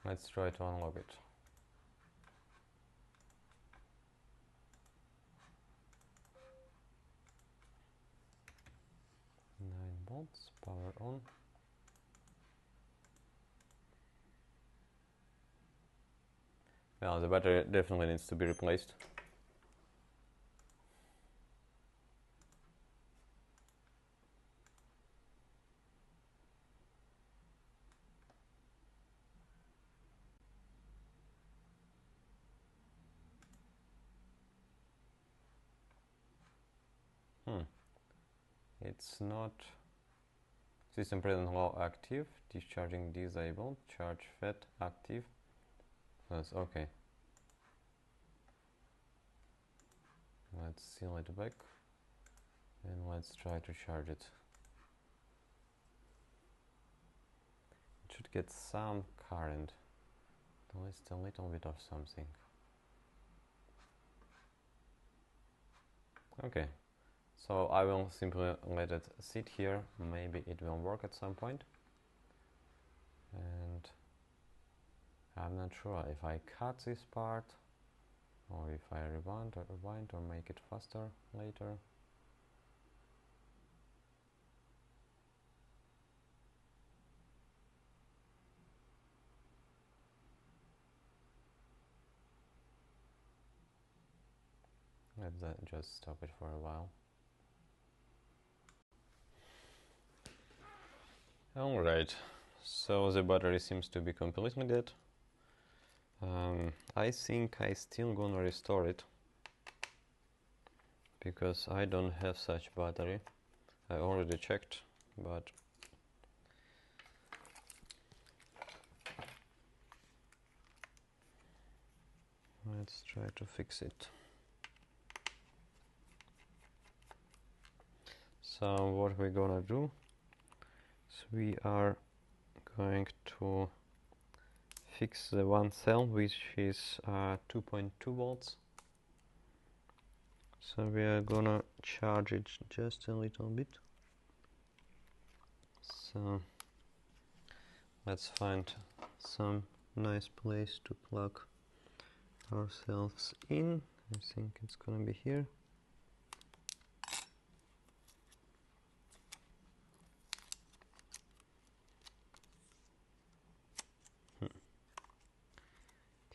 Let's try to unlock it. 9 volts, power on. Well, the battery definitely needs to be replaced. it's not system present low active, discharging disabled, charge FAT active. That's okay. Let's seal it back and let's try to charge it. It should get some current, at least a little bit of something. Okay, so I will simply let it sit here, maybe it will work at some point. And I'm not sure if I cut this part or if I rewind or make it faster later. Let's just stop it for a while. Alright, so the battery seems to be completely dead. I think I still gonna restore it because I don't have such battery. I already checked, but let's try to fix it. So what we're gonna do is we are going to fix the one cell which is 2.2 volts. So we are gonna charge it just a little bit. So let's find some nice place to plug ourselves in. I think it's gonna be here.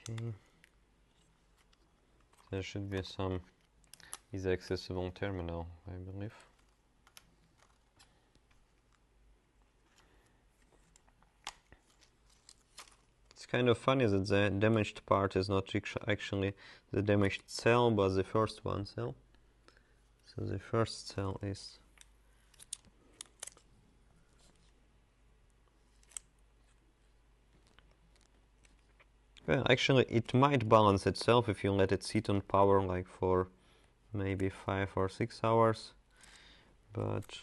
Okay. There should be some easy accessible terminal, I believe. It's kind of funny that the damaged part is not actually the damaged cell, but the first one cell. So the first cell is well, actually it might balance itself if you let it sit on power like for maybe 5 or 6 hours, but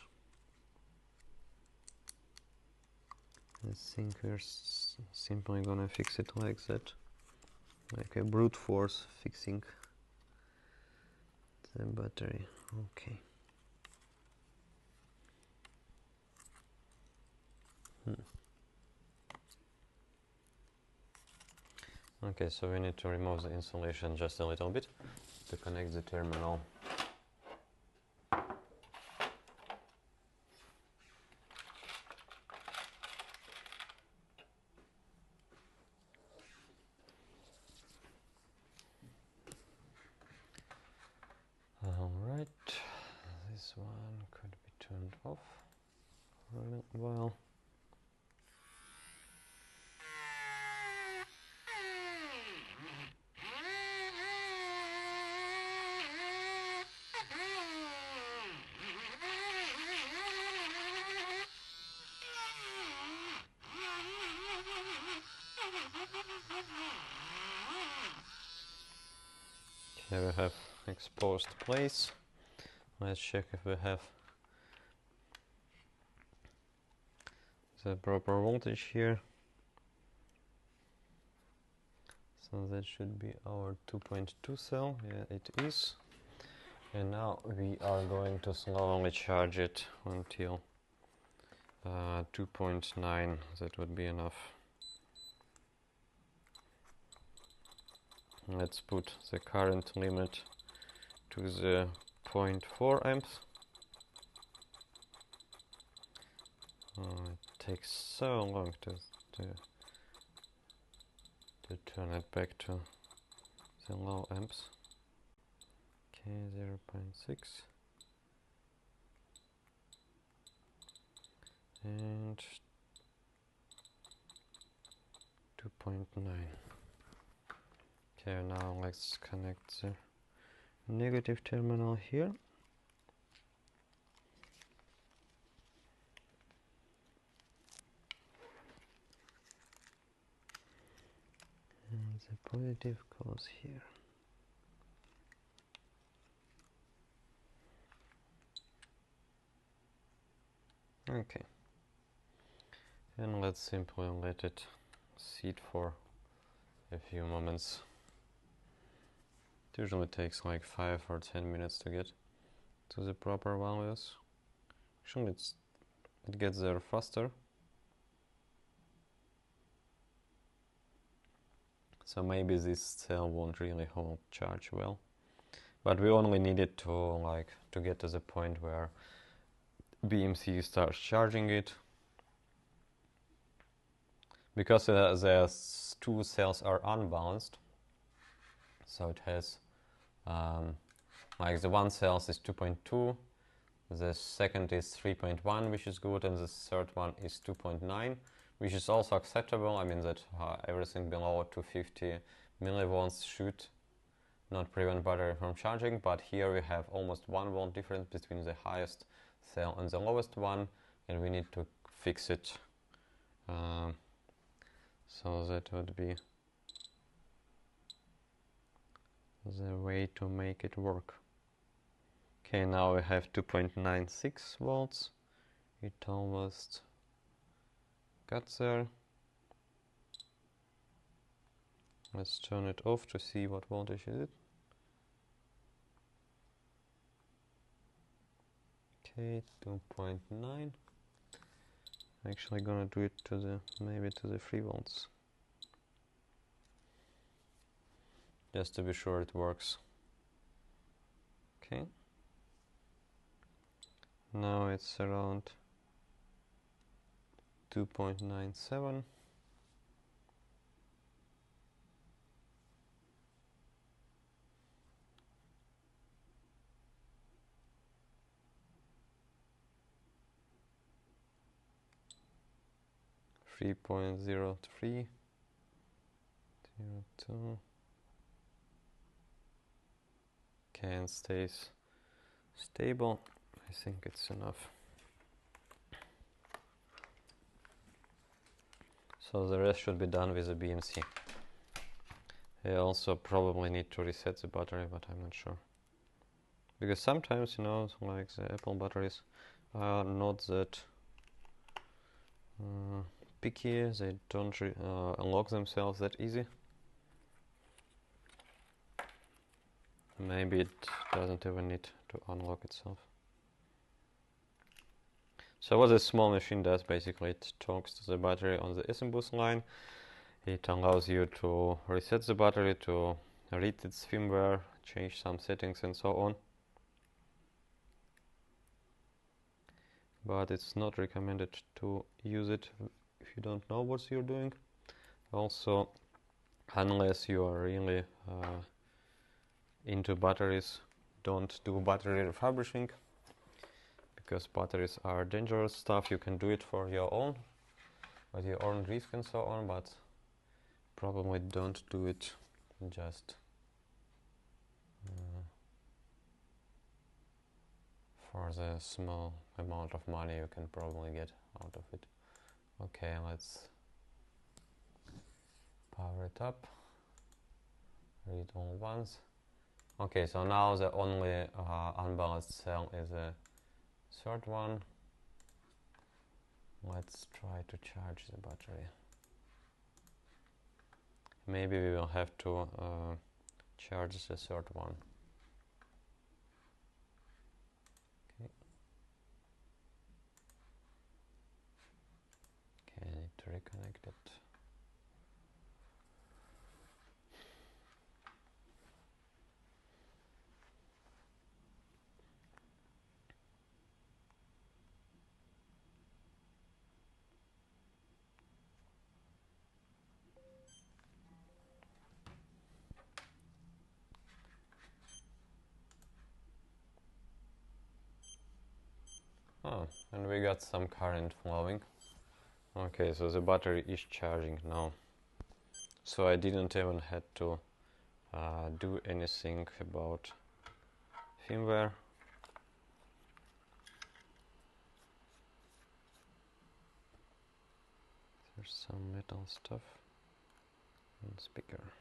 I think we're simply gonna fix it like that, like a brute force fixing the battery. Okay. Okay, so we need to remove the insulation just a little bit to connect the terminal. Alright, this one could be turned off for a little while. Here we have exposed place. Let's check if we have the proper voltage here. So that should be our 2.2 cell. Yeah, it is. And now we are going to slowly charge it until 2.9. That would be enough. Let's put the current limit to the 0.4 amps. It takes so long to turn it back to the low amps. Okay, 0.6 and 2.9. Okay, now let's connect the negative terminal here. the positive goes here. Okay, and let's simply let it sit for a few moments. It usually takes like 5 or 10 minutes to get to the proper values. Actually it gets there faster. So maybe this cell won't really hold charge well. But we only needed to get to the point where BMC starts charging it. Because the two cells are unbalanced, so it has like the one cell is 2.2, the second is 3.1, which is good, and the third one is 2.9, which is also acceptable. I mean that everything below 250 millivolts should not prevent battery from charging, but here we have almost 1 volt difference between the highest cell and the lowest one, and we need to fix it. So that would be the way to make it work. Okay, now we have 2.96 volts. It almost got there. Let's turn it off to see what voltage is it. Okay, 2.9. Actually gonna do it to the maybe to the 3 volts. Just to be sure it works. Okay. Now it's around 2.97. .03, 02. Okay, and stays stable. I think it's enough. So the rest should be done with the BMC. I also probably need to reset the battery, but I'm not sure. Because sometimes, you know, like the Apple batteries are not that picky, they don't unlock themselves that easy. Maybe it doesn't even need to unlock itself. So what this small machine does, basically it talks to the battery on the SMBus line. It allows you to reset the battery, to read its firmware, change some settings and so on. But it's not recommended to use it if you don't know what you're doing. Also, unless you are really into batteries, don't do battery refurbishing, because batteries are dangerous stuff. You can do it for your own, at your own risk and so on, but probably don't do it just for the small amount of money you can probably get out of it. Okay, let's power it up, read all once. Okay, so now the only unbalanced cell is the third one. Let's try to charge the battery. Maybe we will have to charge the third one. Okay. Okay, I need to reconnect it. Oh, and we got some current flowing. Okay, so the battery is charging now. So I didn't even had to do anything about firmware. There's some metal stuff and speaker.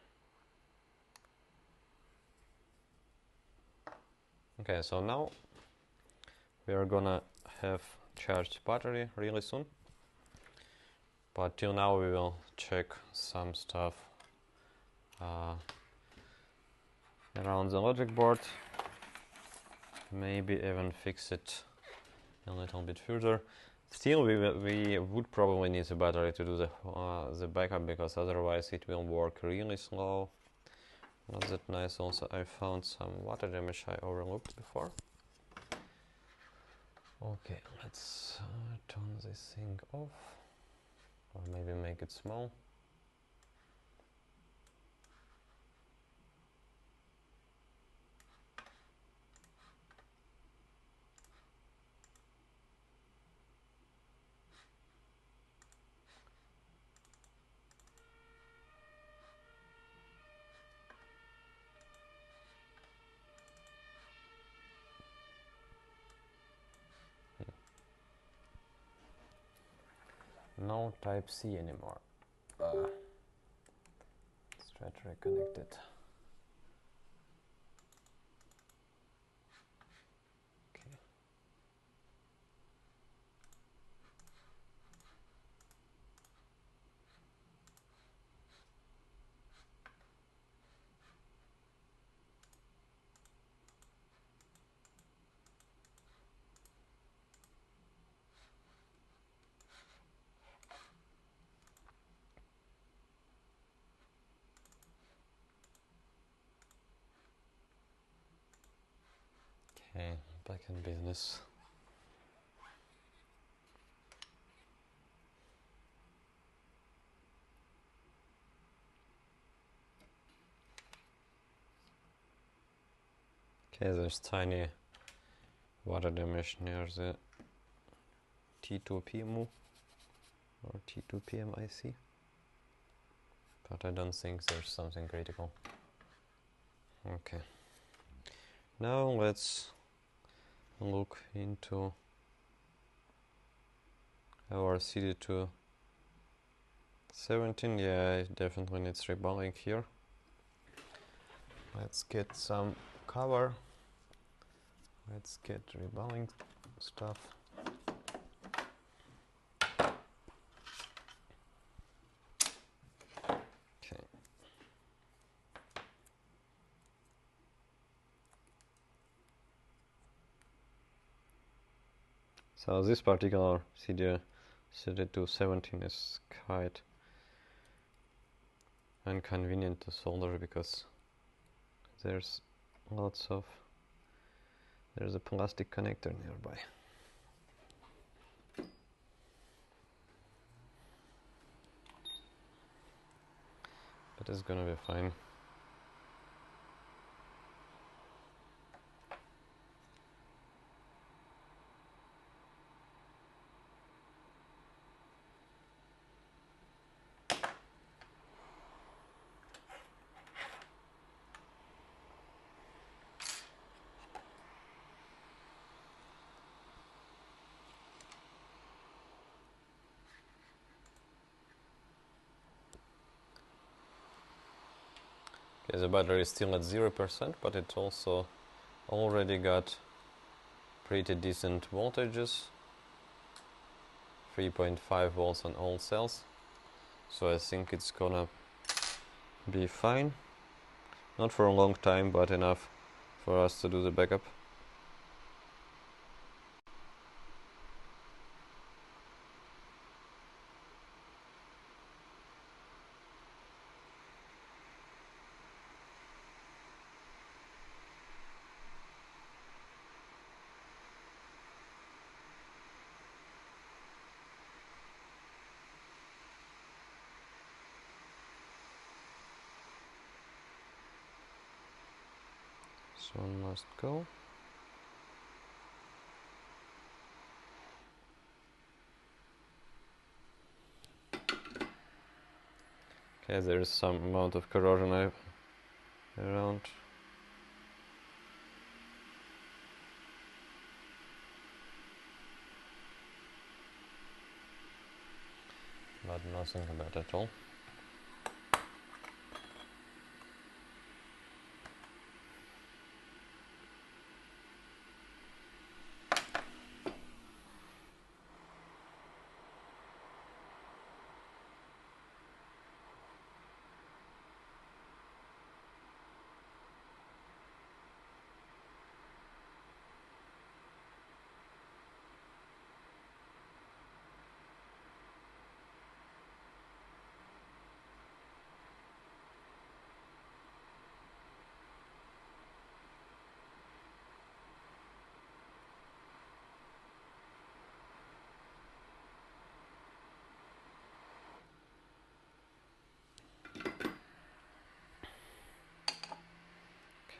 Okay, so now we are gonna have charged battery really soon. But till now we will check some stuff around the logic board. Maybe even fix it a little bit further. Still, we would probably need the battery to do the backup, because otherwise it will work really slow. Not that nice. Also, I found some water damage I overlooked before. Okay, let's turn this thing off, or maybe make it small. No Type-C anymore. Let's try to reconnect it. Okay. Okay, back in business. Okay, there's tiny water damage near the T2 PMU or T2 PMIC, but I don't think there's something critical. Okay, now let's look into our CD217. Yeah, it definitely needs reballing here. Let's get some cover. Let's get reballing stuff. Okay. So this particular CD217 is quite inconvenient to solder, because there's a plastic connector nearby. But it's gonna be fine. Okay, the battery is still at 0%, but it also already got pretty decent voltages. 3.5 volts on all cells. So I think it's gonna be fine. Not for a long time, but enough for us to do the backup. So one must go. Okay, there is some amount of corrosion around. But nothing bad at all.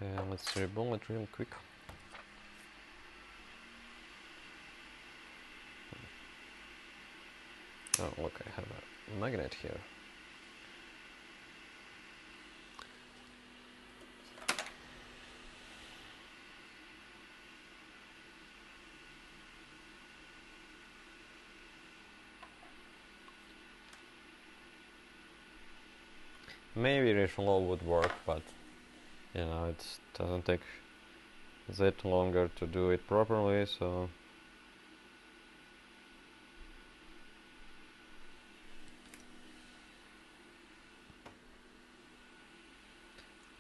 Okay, let's reboot it real quick. Oh, look, I have a magnet here. Maybe reflow would work, but you know, it doesn't take that longer to do it properly, so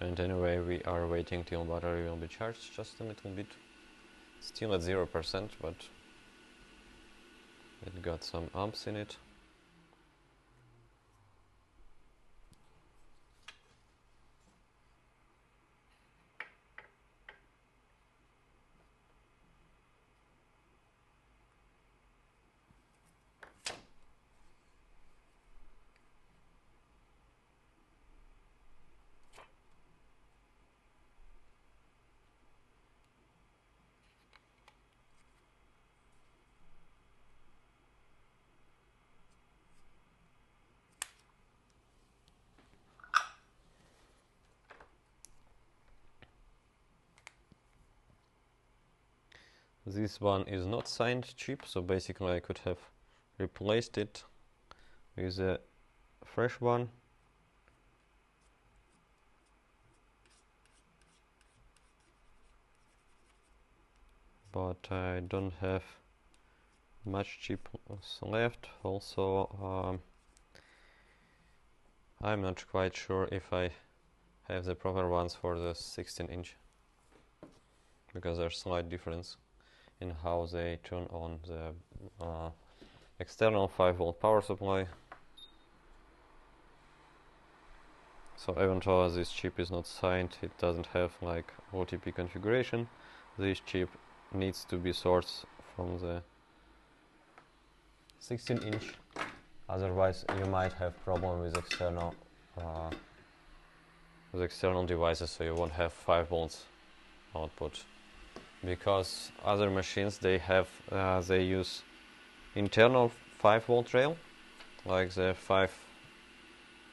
and anyway we are waiting till battery will be charged just a little bit. Still at 0%, but it got some amps in it. This one is not signed chip, so basically I could have replaced it with a fresh one. But I don't have much chips left. Also, I'm not quite sure if I have the proper ones for the 16-inch, because there's slight difference in how they turn on the external 5-volt power supply. So even though this chip is not signed, it doesn't have like OTP configuration. This chip needs to be sourced from the 16-inch. Otherwise, you might have problem with external devices, so you won't have 5 volts output. Because other machines they use internal 5-volt rail, like the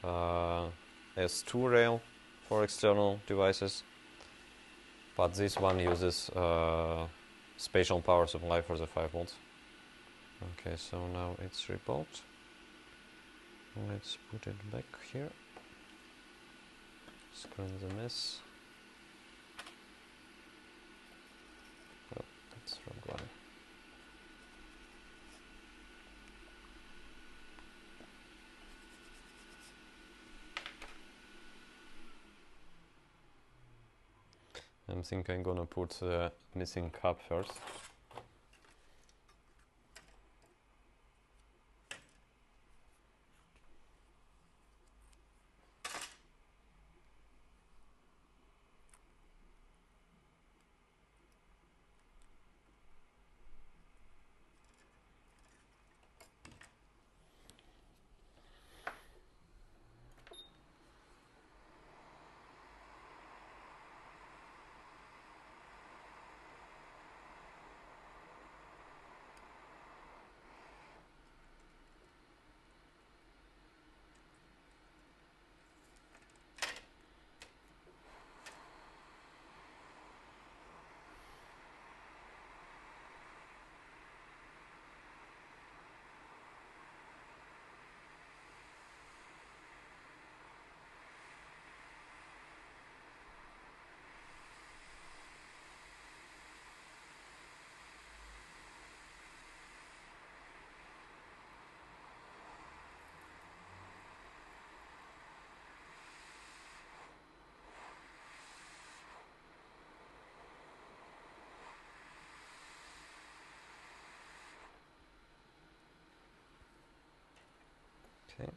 5S2 rail for external devices, but this one uses spatial power supply for the 5 volts. Okay, so now it's rebooted. Let's put it back here. Screen the mess. Oh, that's wrong one. I think I'm gonna put the missing cap first. Okay.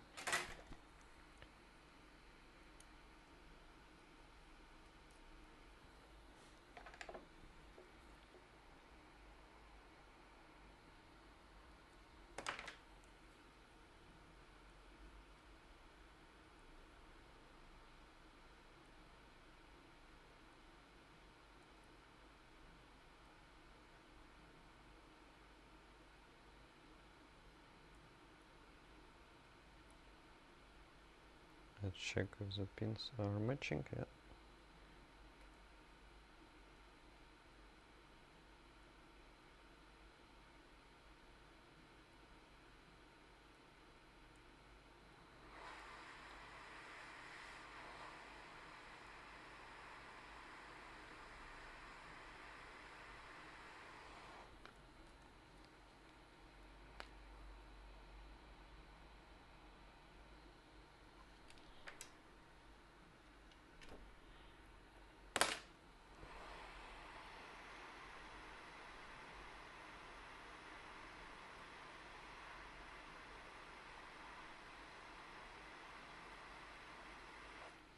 Let's check if the pins are matching. Yeah.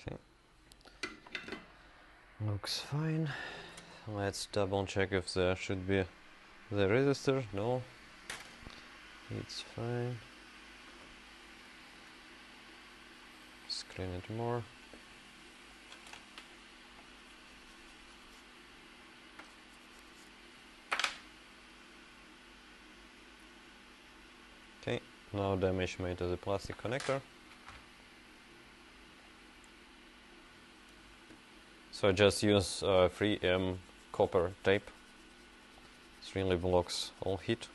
Okay. Looks fine. Let's double check if there should be the resistor. No, it's fine. Screen it more. Okay, now damage made to the plastic connector. So just use 3M copper tape. It really blocks all heat.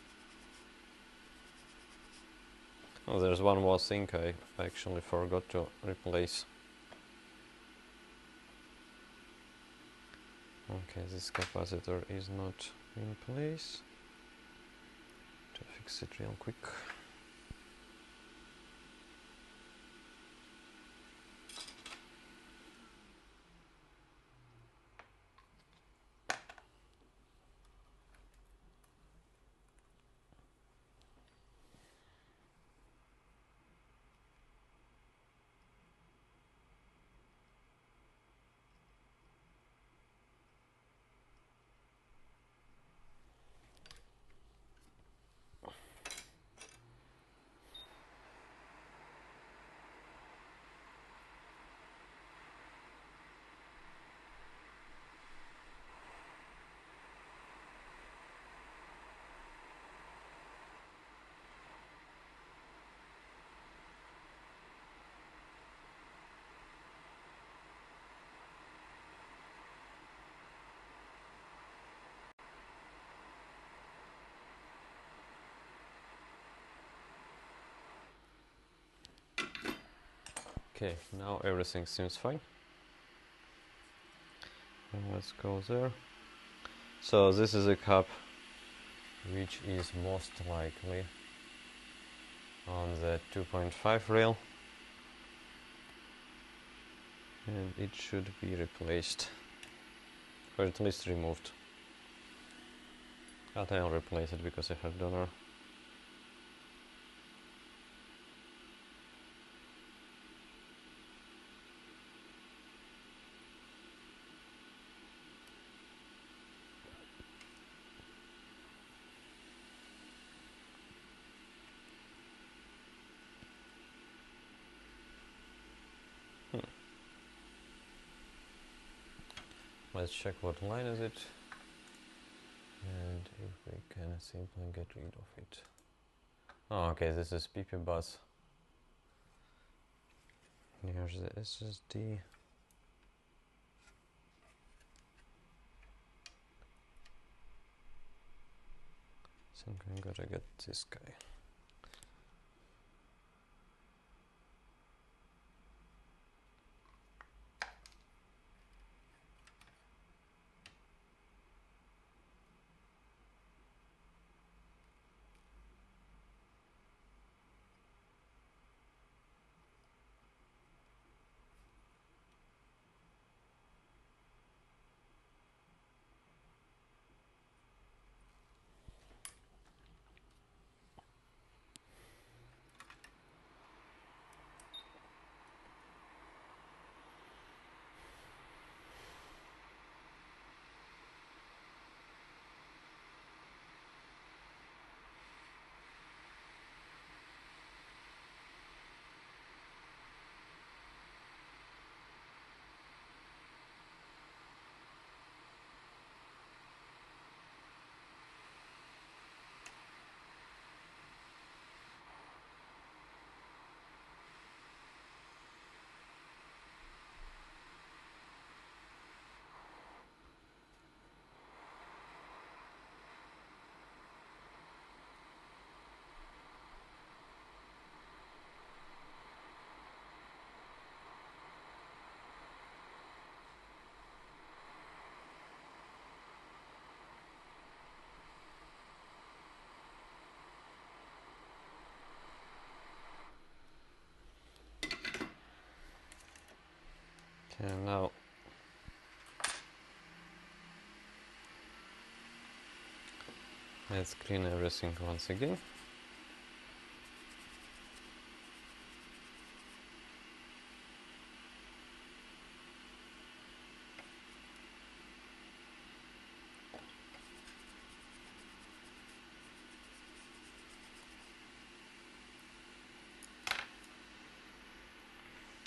Oh, there's one more thing I actually forgot to replace. Okay, this capacitor is not in place. To fix it real quick. Okay, now everything seems fine. And let's go there. So this is a cup which is most likely on the 2.5 rail, and it should be replaced, or at least removed. But I'll replace it because I have donor. Let's check what line is it, and if we can simply get rid of it. Oh, okay, this is PP bus. Here's the SSD. I think I'm gonna get this guy. And now let's clean everything once again.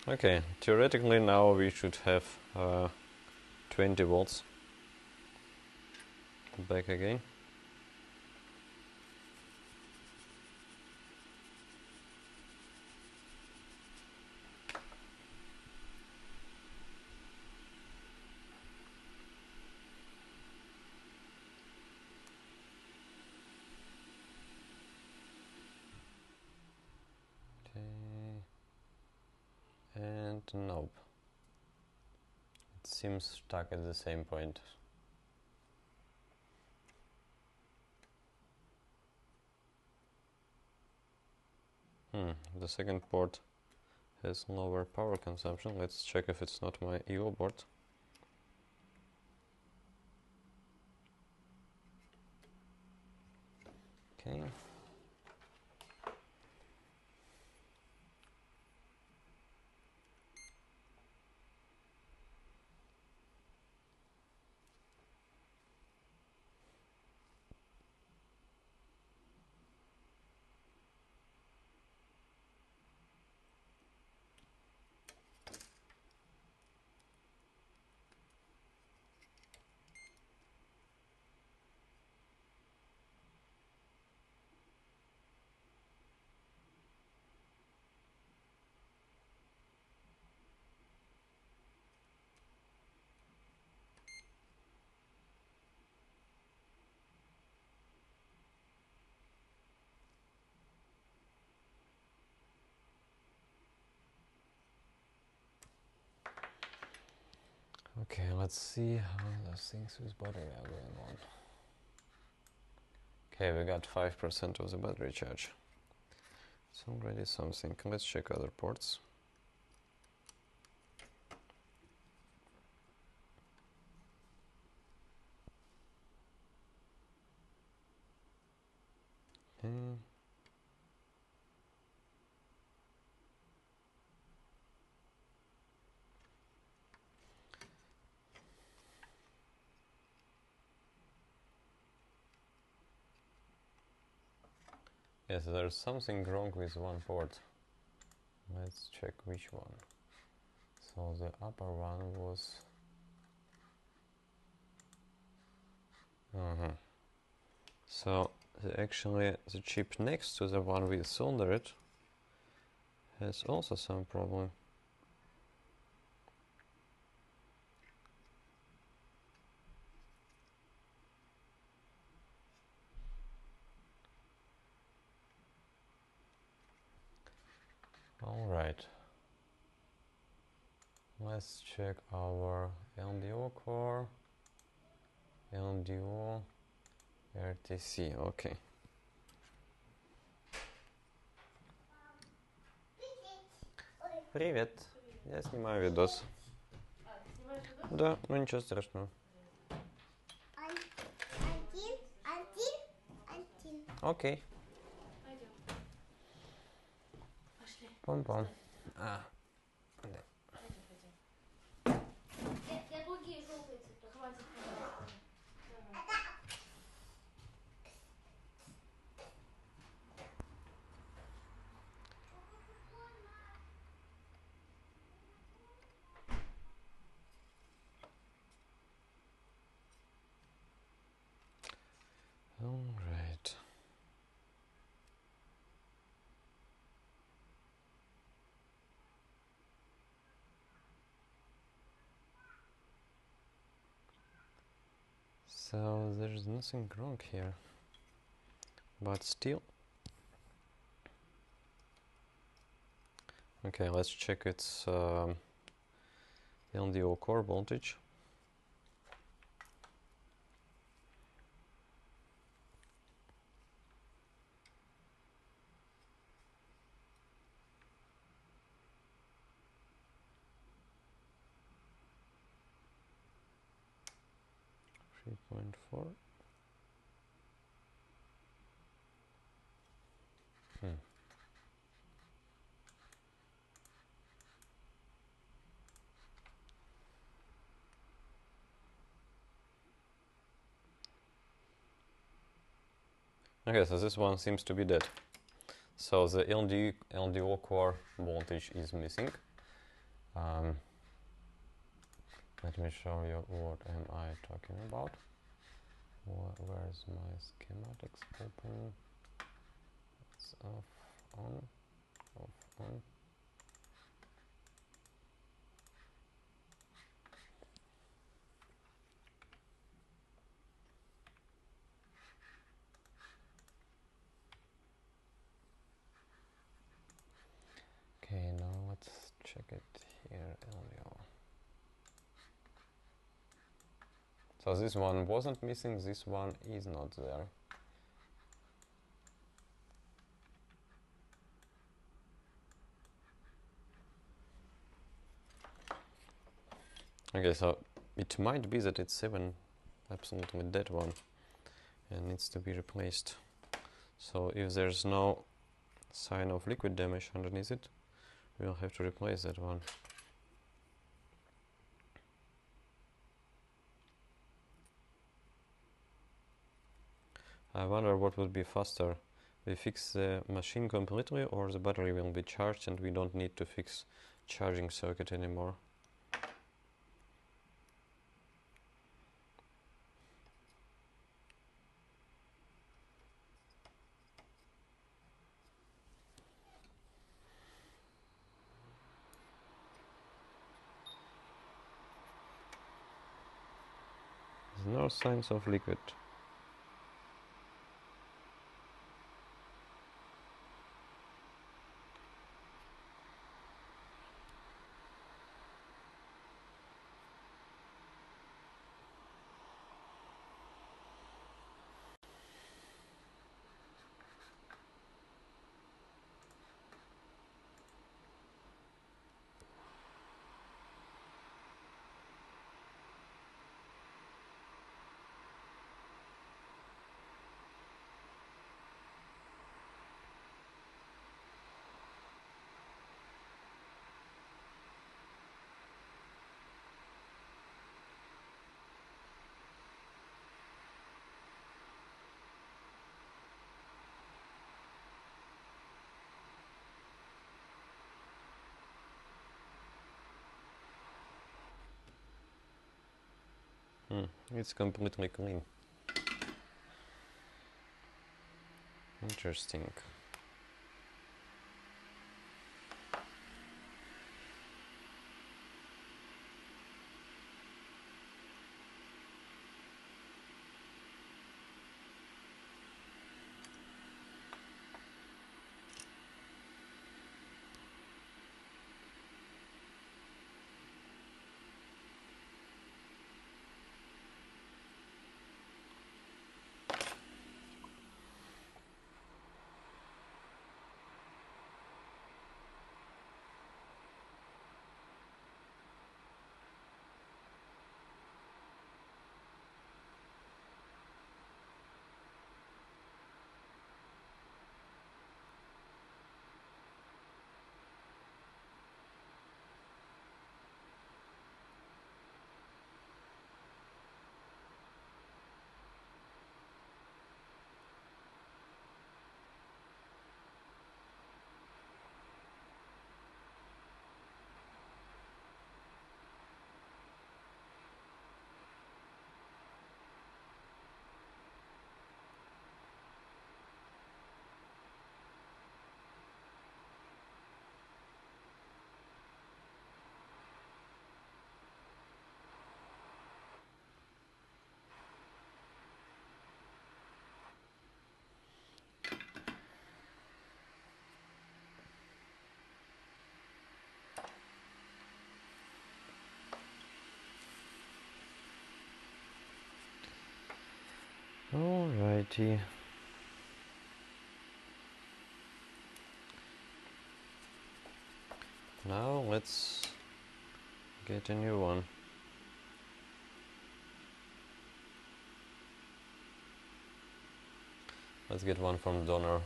Okay, theoretically now we should have 20 volts back again. And nope, it seems stuck at the same point. The second port has lower power consumption. Let's check if it's not my EO board. Okay. Okay, let's see how those things with battery are going on. Okay, we got 5% of the battery charge. It's already something. Let's check other ports. Okay. Yes, there's something wrong with one port. Let's check which one. So the upper one was... So actually the chip next to the one we soldered has also some problem. Alright. Let's check our LDO core, LDO, RTC, okay. Привет, я снимаю видос. Да, ну ничего страшного. Окей. Пойдем. Пошли. Пом-пом. Я другие желтые цветы. Хватит. Alright. So there's nothing wrong here, but still. Okay, let's check its LDO core voltage. 3.4. Okay, so this one seems to be dead. So the LDO core voltage is missing. Let me show you what am I talking about. Where's my schematics open? It's off, on, off, on. Okay, now let's check it here, LDO. So this one wasn't missing, this one is not there. Okay, so it might be that it's 7, absolutely dead one, and needs to be replaced. So if there's no sign of liquid damage underneath it, we'll have to replace that one. I wonder what would be faster. We fix the machine completely, or the battery will be charged and we don't need to fix charging circuit anymore. There's no signs of liquid. It's completely clean. Interesting. Alrighty. Now let's get a new one. Let's get one from donor.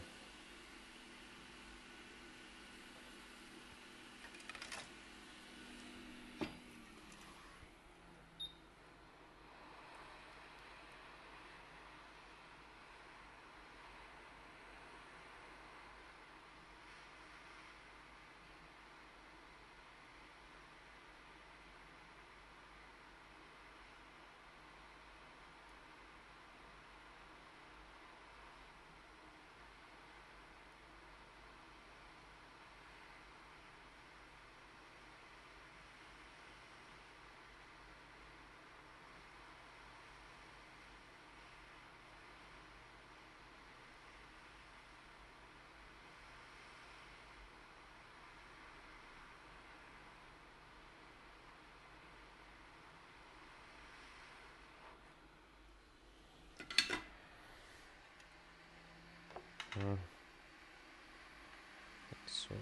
So,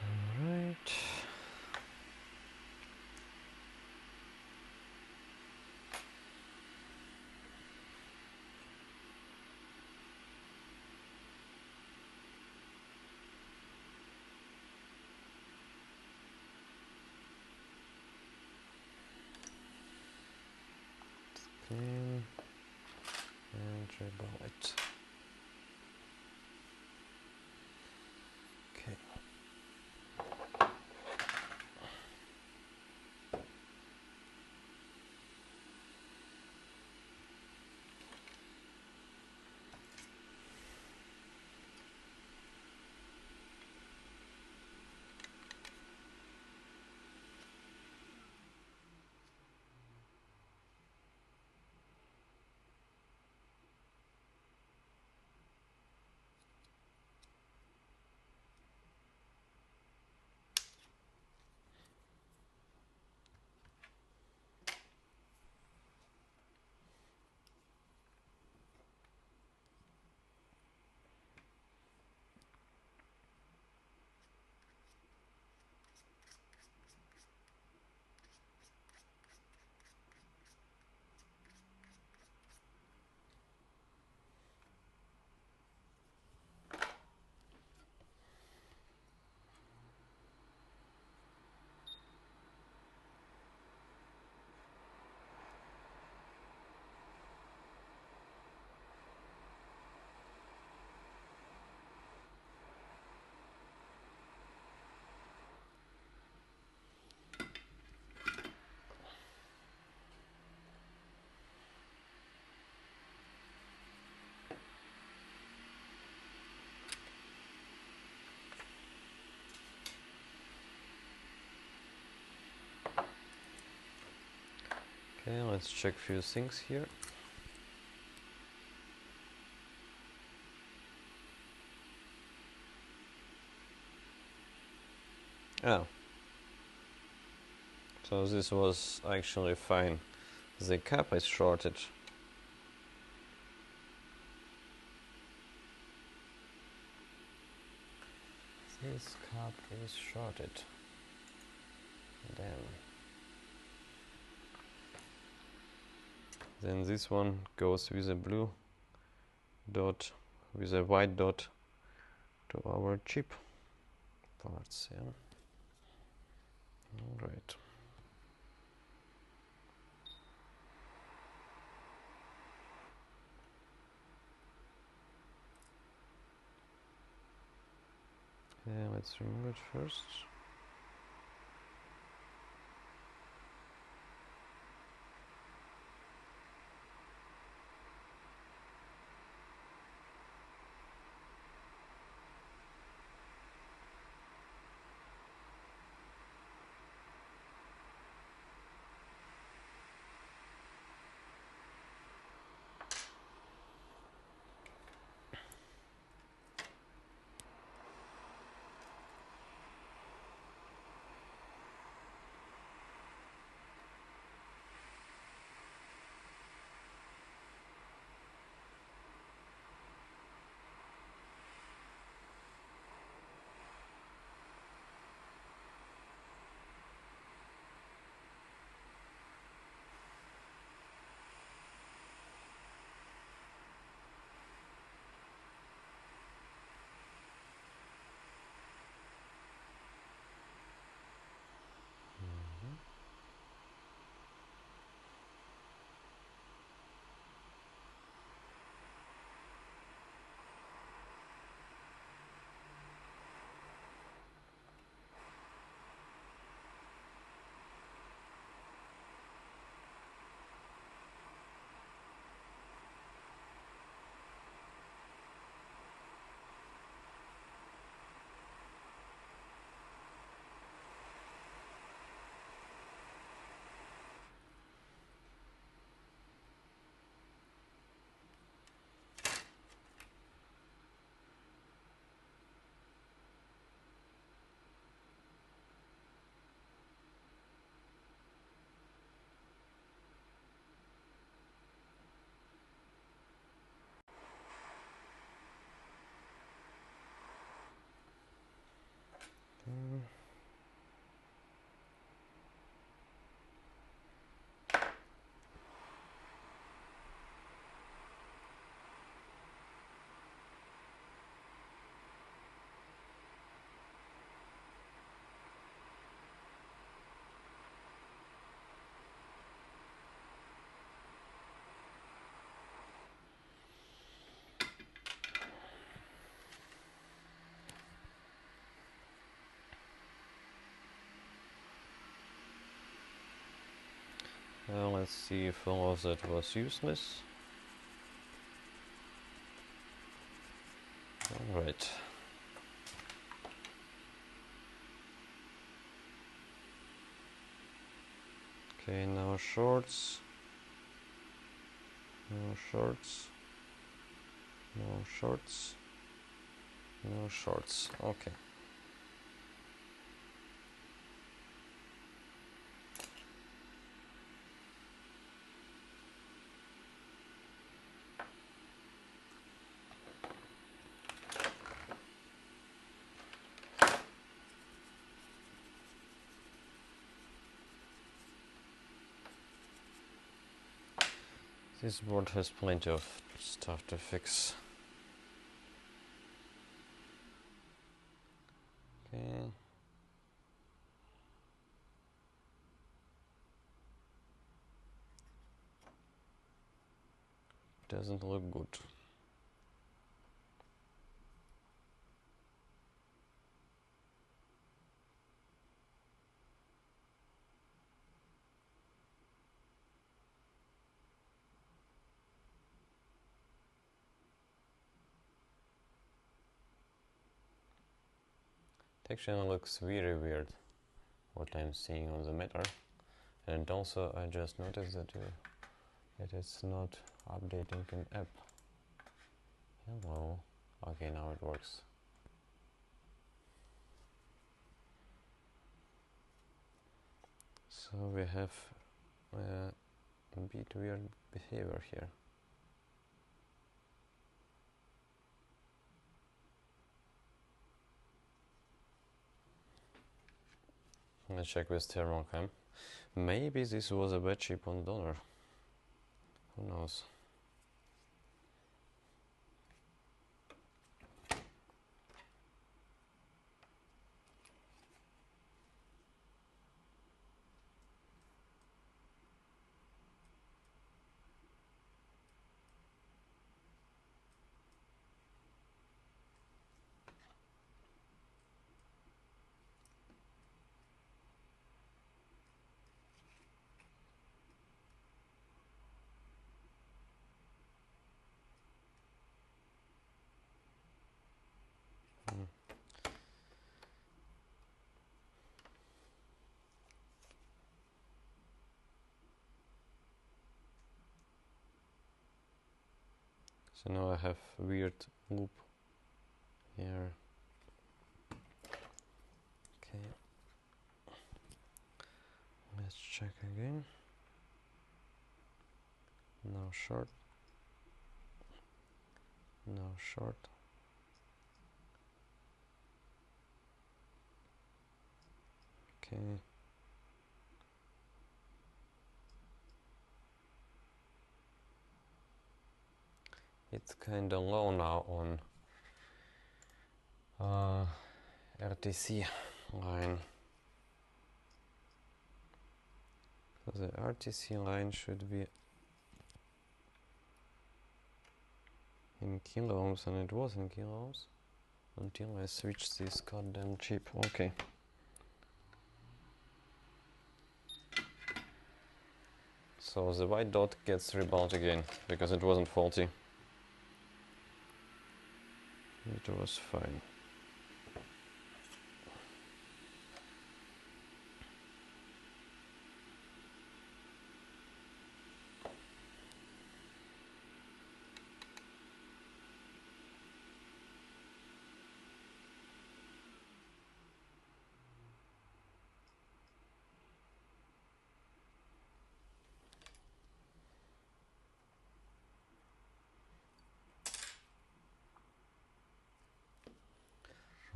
all right. Clean and dribble it. Okay. Okay, let's check a few things here. Oh, so this was actually fine. The cap is shorted. This cap is shorted. Damn. Then this one goes with a blue dot, with a white dot to our chip parts. Yeah. All right. Yeah, let's remove it first. Let's see if all of that was useless. Alright. Okay, now shorts. No shorts. No shorts. No shorts. Okay. This board has plenty of stuff to fix. Okay. Doesn't look good. It actually looks very weird what I'm seeing on the matter, and also I just noticed that it is not updating an app. Hello. Okay, now it works. So we have a bit weird behavior here. Let's check with thermal cam. Maybe this was a bad chip on donor. Who knows? So now I have weird loop here. Okay. Let's check again. No short. No short. Okay. It's kinda low now on RTC line. So the RTC line should be in kilo ohms, and it was in kilo ohms until I switched this goddamn chip. Okay. So the white dot gets rebound again because it wasn't faulty. It was fine.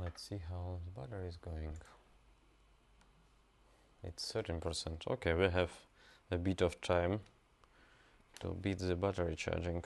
Let's see how the battery is going. It's 13%. Okay, we have a bit of time to beat the battery charging.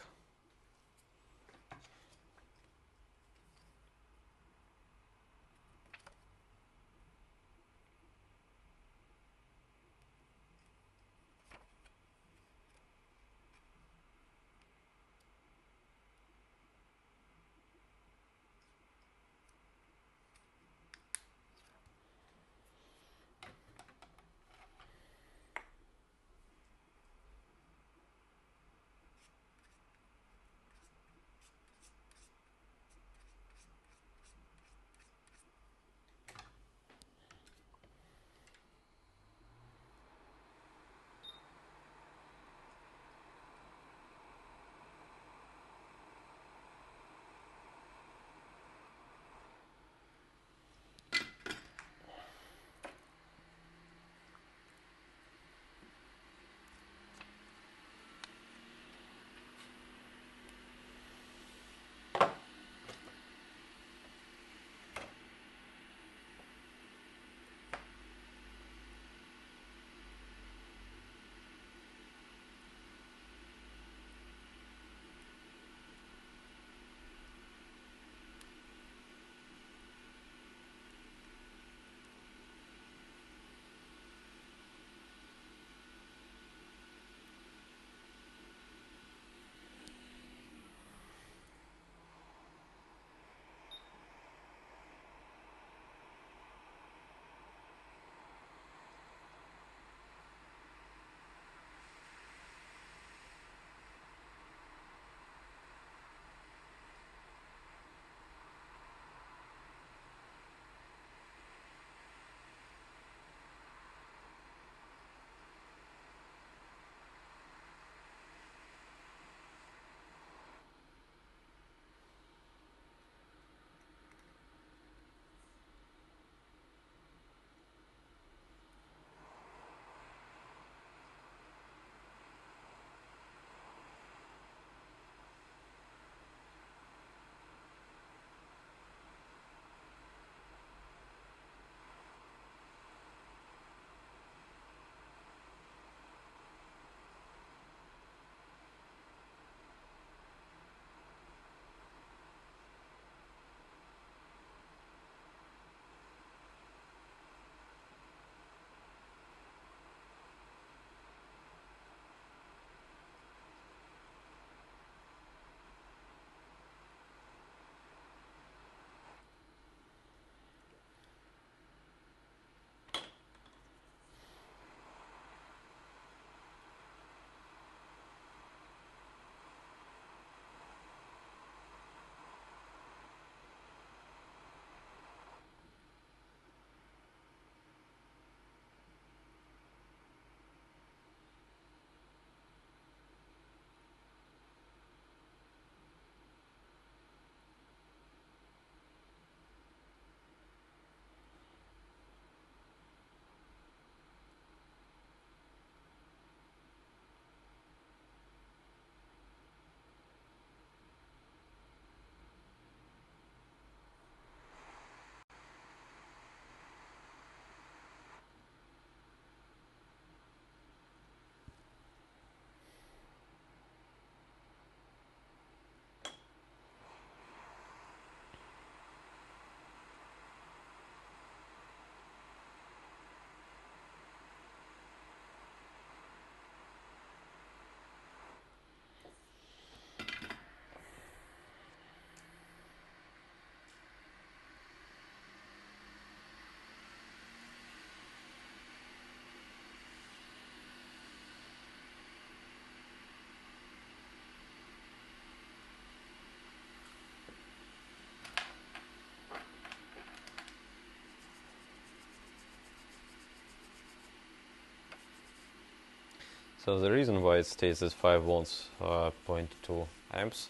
So the reason why it stays at 5 volts, 0.2 amps,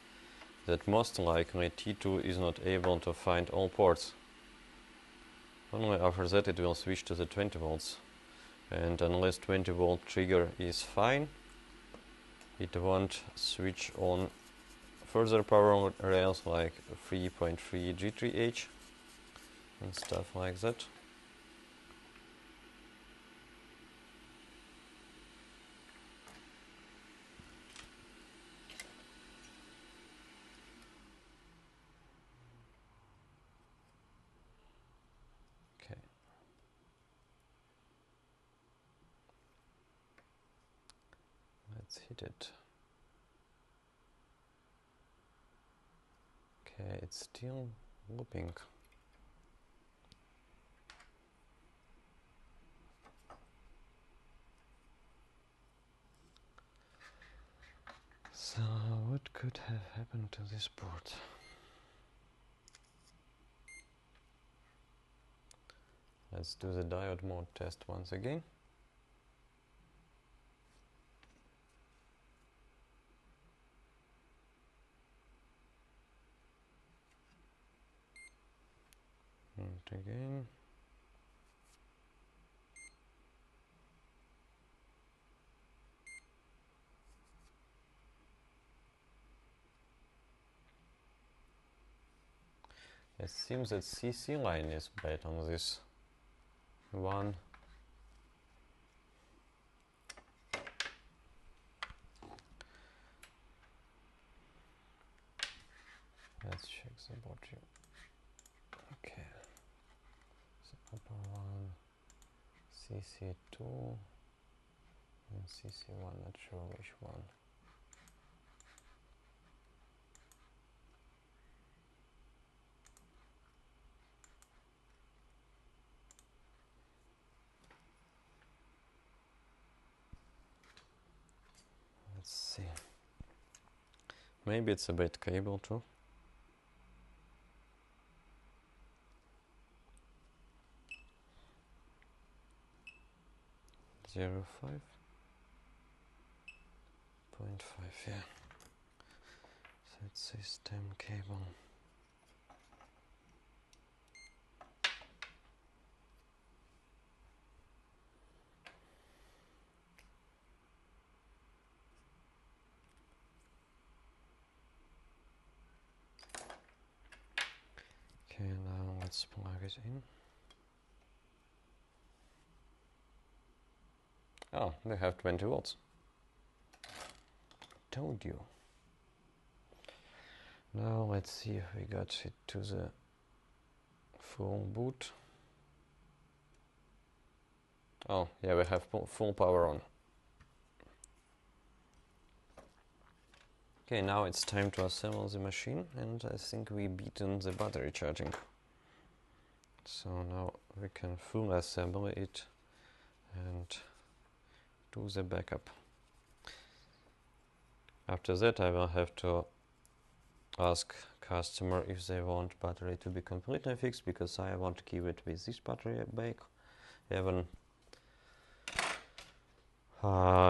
that most likely T2 is not able to find all ports. Only after that it will switch to the 20 volts. And unless 20 volt trigger is fine, it won't switch on further power rails like 3.3 G3H. and stuff like that. Okay. Let's hit it. Okay, it's still looping. So what could have happened to this board? Let's do the diode mode test once again. And again. It seems that CC line is bad on this one. Let's check the board here. Okay. So upper one, CC2 and CC1, not sure which one. Let's see. Maybe it's a bad cable too. 0.5, yeah. That's system cable. Okay, now let's plug it in. Oh, we have 20 volts. Told you. Now let's see if we got it to the full boot. Oh, yeah, we have full power on. Okay, now it's time to assemble the machine, and I think we've beaten the battery charging. So now we can full assemble it and do the backup. After that, I will have to ask customer if they want battery to be completely fixed, because I want to keep it with this battery back. Even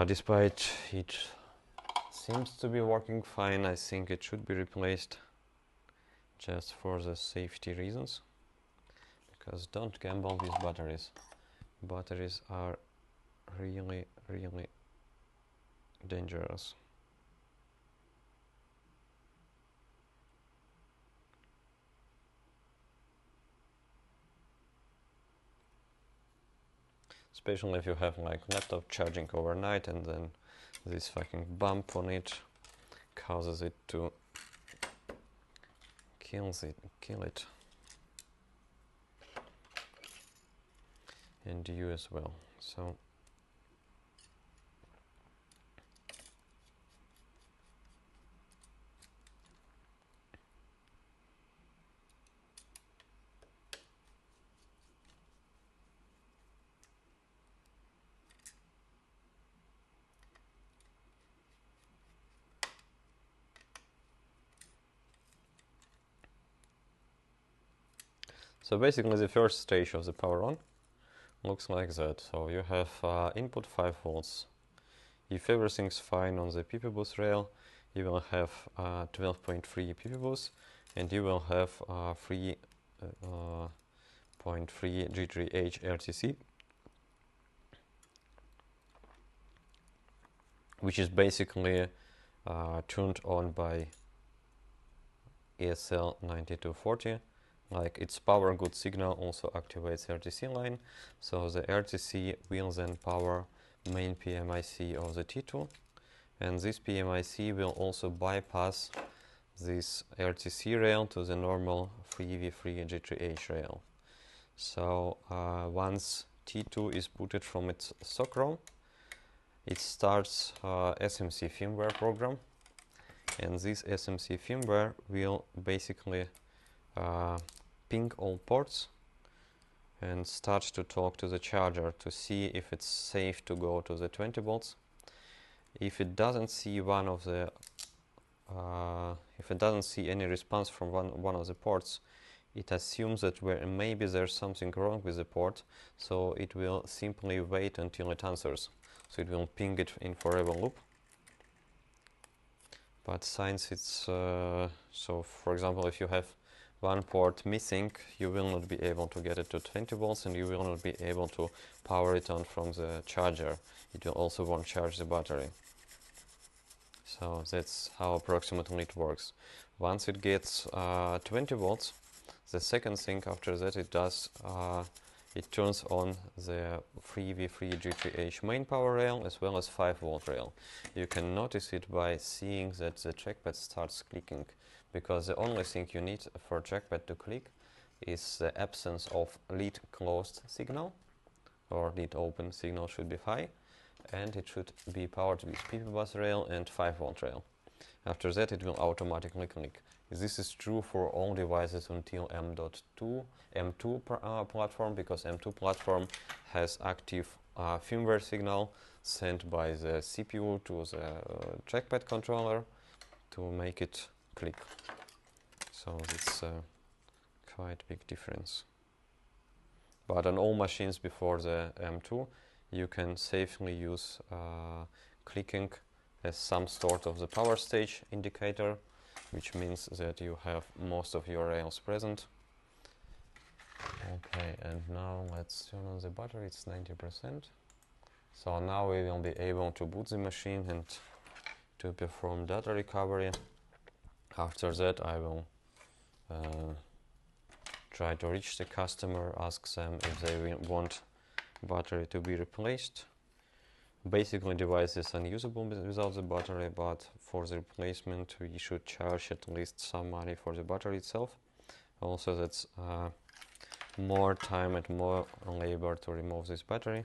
despite it seems to be working fine, I think it should be replaced just for the safety reasons, because don't gamble with batteries. Batteries are really dangerous. Especially if you have like laptop charging overnight and then this fucking bump on it causes it to kill it. And you as well. So basically the first stage of the power on looks like that. So you have input 5 volts. If everything's fine on the PP bus rail, you will have 12.3 PP bus, and you will have 3.3 G3H RTC, which is basically turned on by ESL 9240, like its power good signal also activates RTC line, so the RTC will then power main PMIC of the T2, and this PMIC will also bypass this RTC rail to the normal 3v3 G3H rail. So once T2 is booted from its SOC ROM, it starts SMC firmware program, and this SMC firmware will basically ping all ports and start to talk to the charger to see if it's safe to go to the 20 volts. If it doesn't see if it doesn't see any response from one of the ports, it assumes that maybe there's something wrong with the port, so it will simply wait until it answers. So it will ping it in forever loop. But since it's so, for example, if you have one port missing, you will not be able to get it to 20 volts, and you will not be able to power it on from the charger. It will also won't charge the battery. So that's how approximately it works. Once it gets 20 volts, the second thing after that it does, it turns on the 3v3 G3H main power rail as well as 5 volt rail. You can notice it by seeing that the trackpad starts clicking, because the only thing you need for trackpad to click is the absence of lead closed signal, or lead open signal should be high, and it should be powered with PP bus rail and 5 volt rail. After that it will automatically click. This is true for all devices until M2 platform, because M2 platform has active firmware signal sent by the CPU to the trackpad controller to make it click. So it's a quite big difference. But on all machines before the M2, you can safely use clicking as some sort of the power stage indicator, which means that you have most of your rails present. Okay, and now let's turn on the battery. It's 90%. So now we will be able to boot the machine and to perform data recovery. After that I will try to reach the customer, ask them if they want battery to be replaced. Basically, device is unusable without the battery, but for the replacement we should charge at least some money for the battery itself. Also, that's more time and more labor to remove this battery.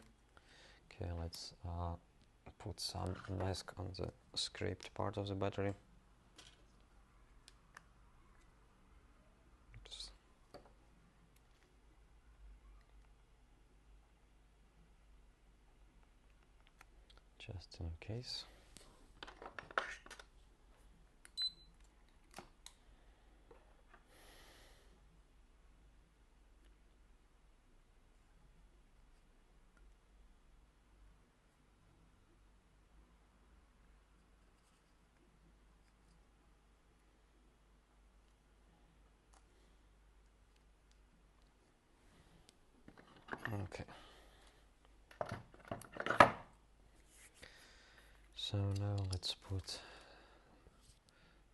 Okay, let's put some mask on the scraped part of the battery. Oops. Just in case. Okay. So now let's put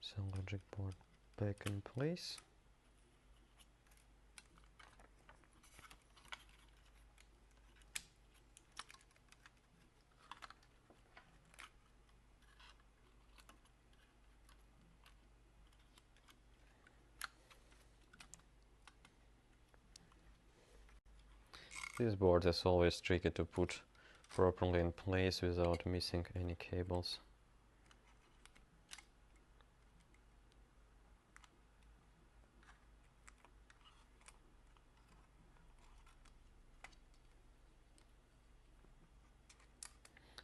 the logic board back in place. This board is always tricky to put properly in place without missing any cables.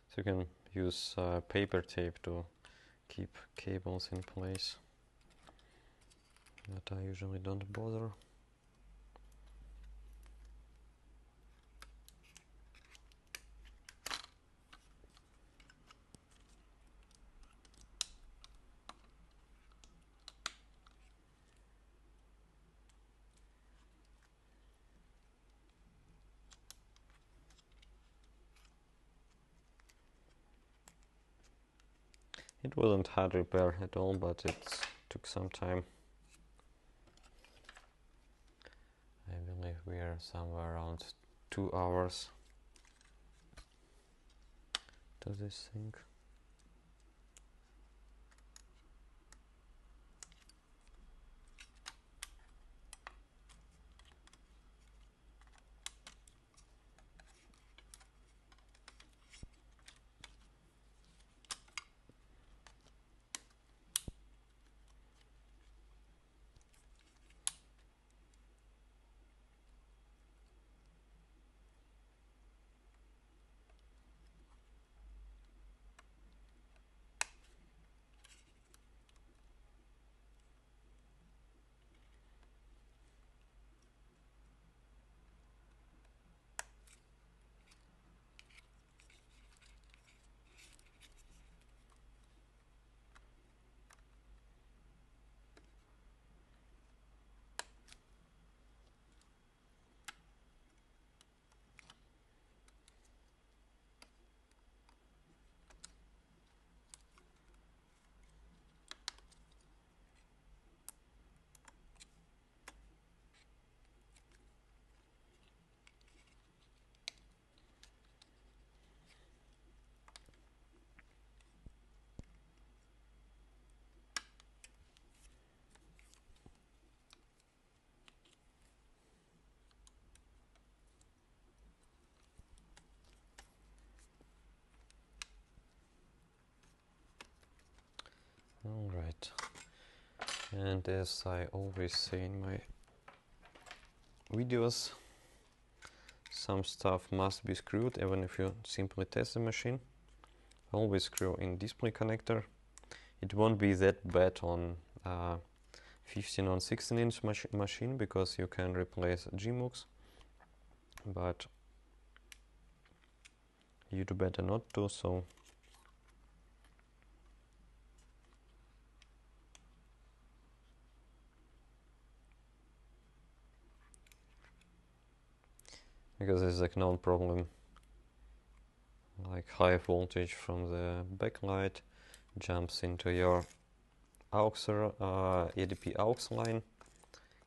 So you can use paper tape to keep cables in place, but I usually don't bother. It wasn't hard repair at all, but it took some time. here somewhere around 2 hours to this thing. Alright, and as I always say in my videos, some stuff must be screwed even if you simply test the machine. Always screw in display connector. It won't be that bad on 15 on 16-inch machine because you can replace GMUX, but you'd better not do so. Because there's a known problem, like high voltage from the backlight jumps into your ADP aux line,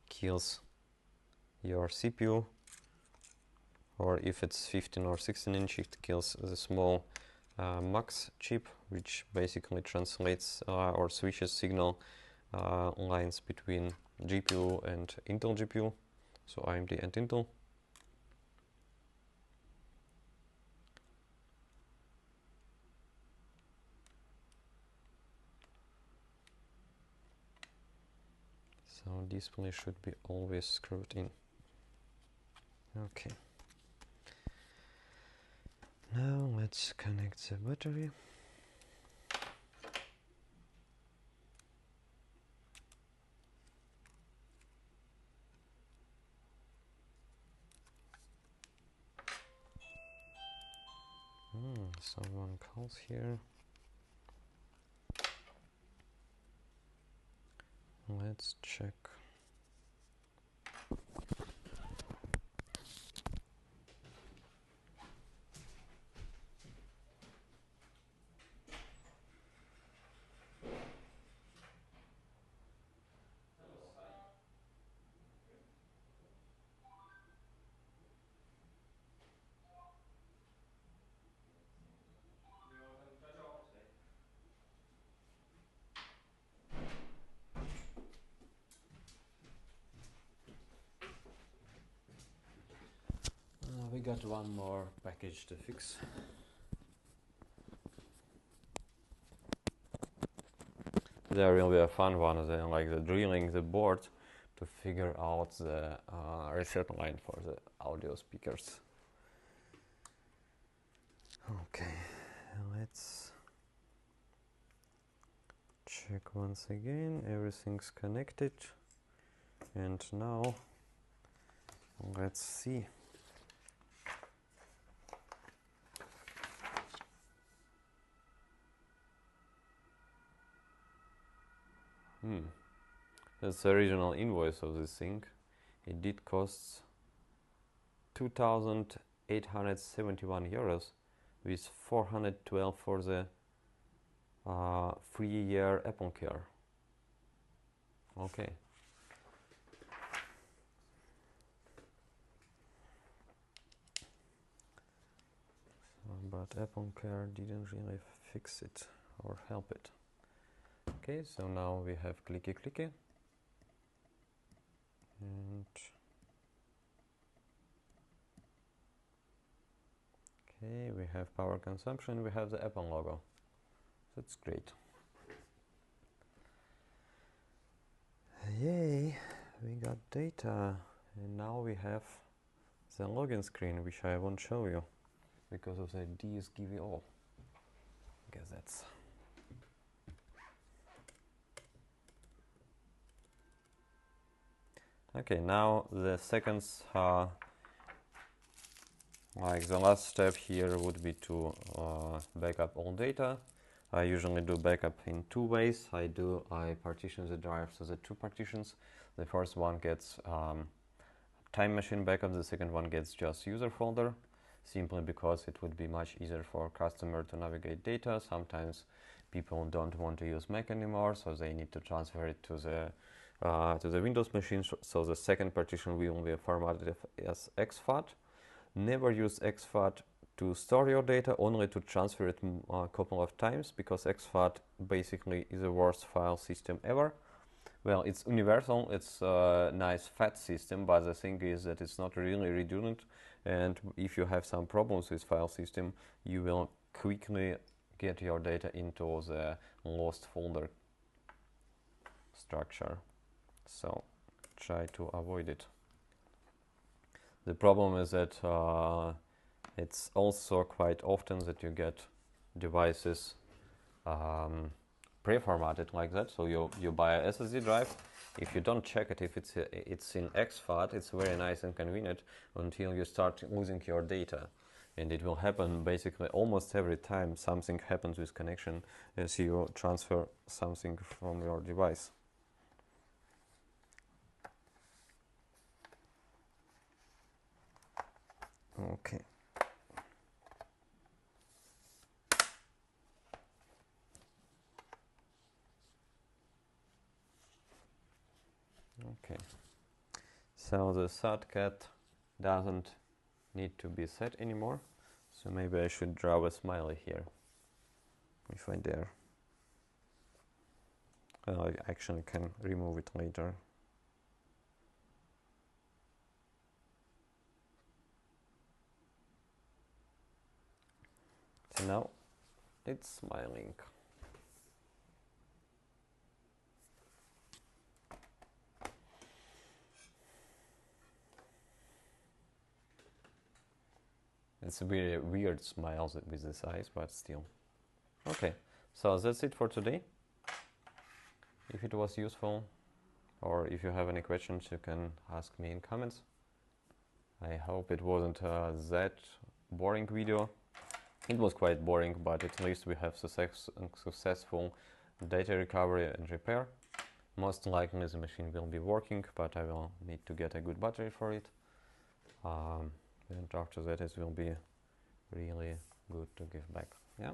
kills your CPU, or if it's 15 or 16 inch, it kills the small MUX chip, which basically translates or switches signal lines between GPU and Intel GPU, so AMD and Intel. So display should be always screwed in. Okay. Now let's connect the battery. Someone calls here. Let's check. We got one more package to fix. There will be a fun one, like the drilling the board to figure out the reset line for the audio speakers. Okay, let's check once again. Everything's connected, and now let's see. That's the original invoice of this thing. It did cost 2,871 euros with 412 for the 3-year Apple Care. Okay. but Apple Care didn't really fix it or help it. Okay, so now we have clicky clicky, and okay, we have power consumption, we have the Apple logo. That's great. Yay, we got data, and now we have the login screen, which I won't show you because of the DSGVO. I guess that's okay. Now the seconds are like the last step here would be to back up all data. I usually do backup in two ways. I partition the drive to the two partitions. The first one gets time machine backup, the second one gets just user folder, simply because it would be much easier for customer to navigate data. Sometimes people don't want to use Mac anymore, so they need to transfer it to the Windows machine. So the second partition will be formatted as exFat. Never use exFat to store your data, only to transfer it a couple of times, because exFat basically is the worst file system ever. Well, it's universal, it's a nice fat system, but the thing is that it's not really redundant, and if you have some problems with file system, you will quickly get your data into the lost folder structure. So try to avoid it. The problem is that it's also quite often that you get devices pre-formatted like that. So you buy a SSD drive. If you don't check it, if it's in exFat, it's very nice and convenient until you start losing your data. And it will happen basically almost every time something happens with connection as you transfer something from your device. Okay. Okay. So the shortcut doesn't need to be set anymore. So maybe I should draw a smiley here, if I dare. I actually can remove it later. So now it's smiling. It's a very weird smile with this eyes, but still. Okay, so that's it for today. If it was useful, or if you have any questions, you can ask me in comments. I hope it wasn't that boring video. It was quite boring, but at least we have successful data recovery and repair. Most likely the machine will be working, but I will need to get a good battery for it. And after that it will be really good to give back. Yeah.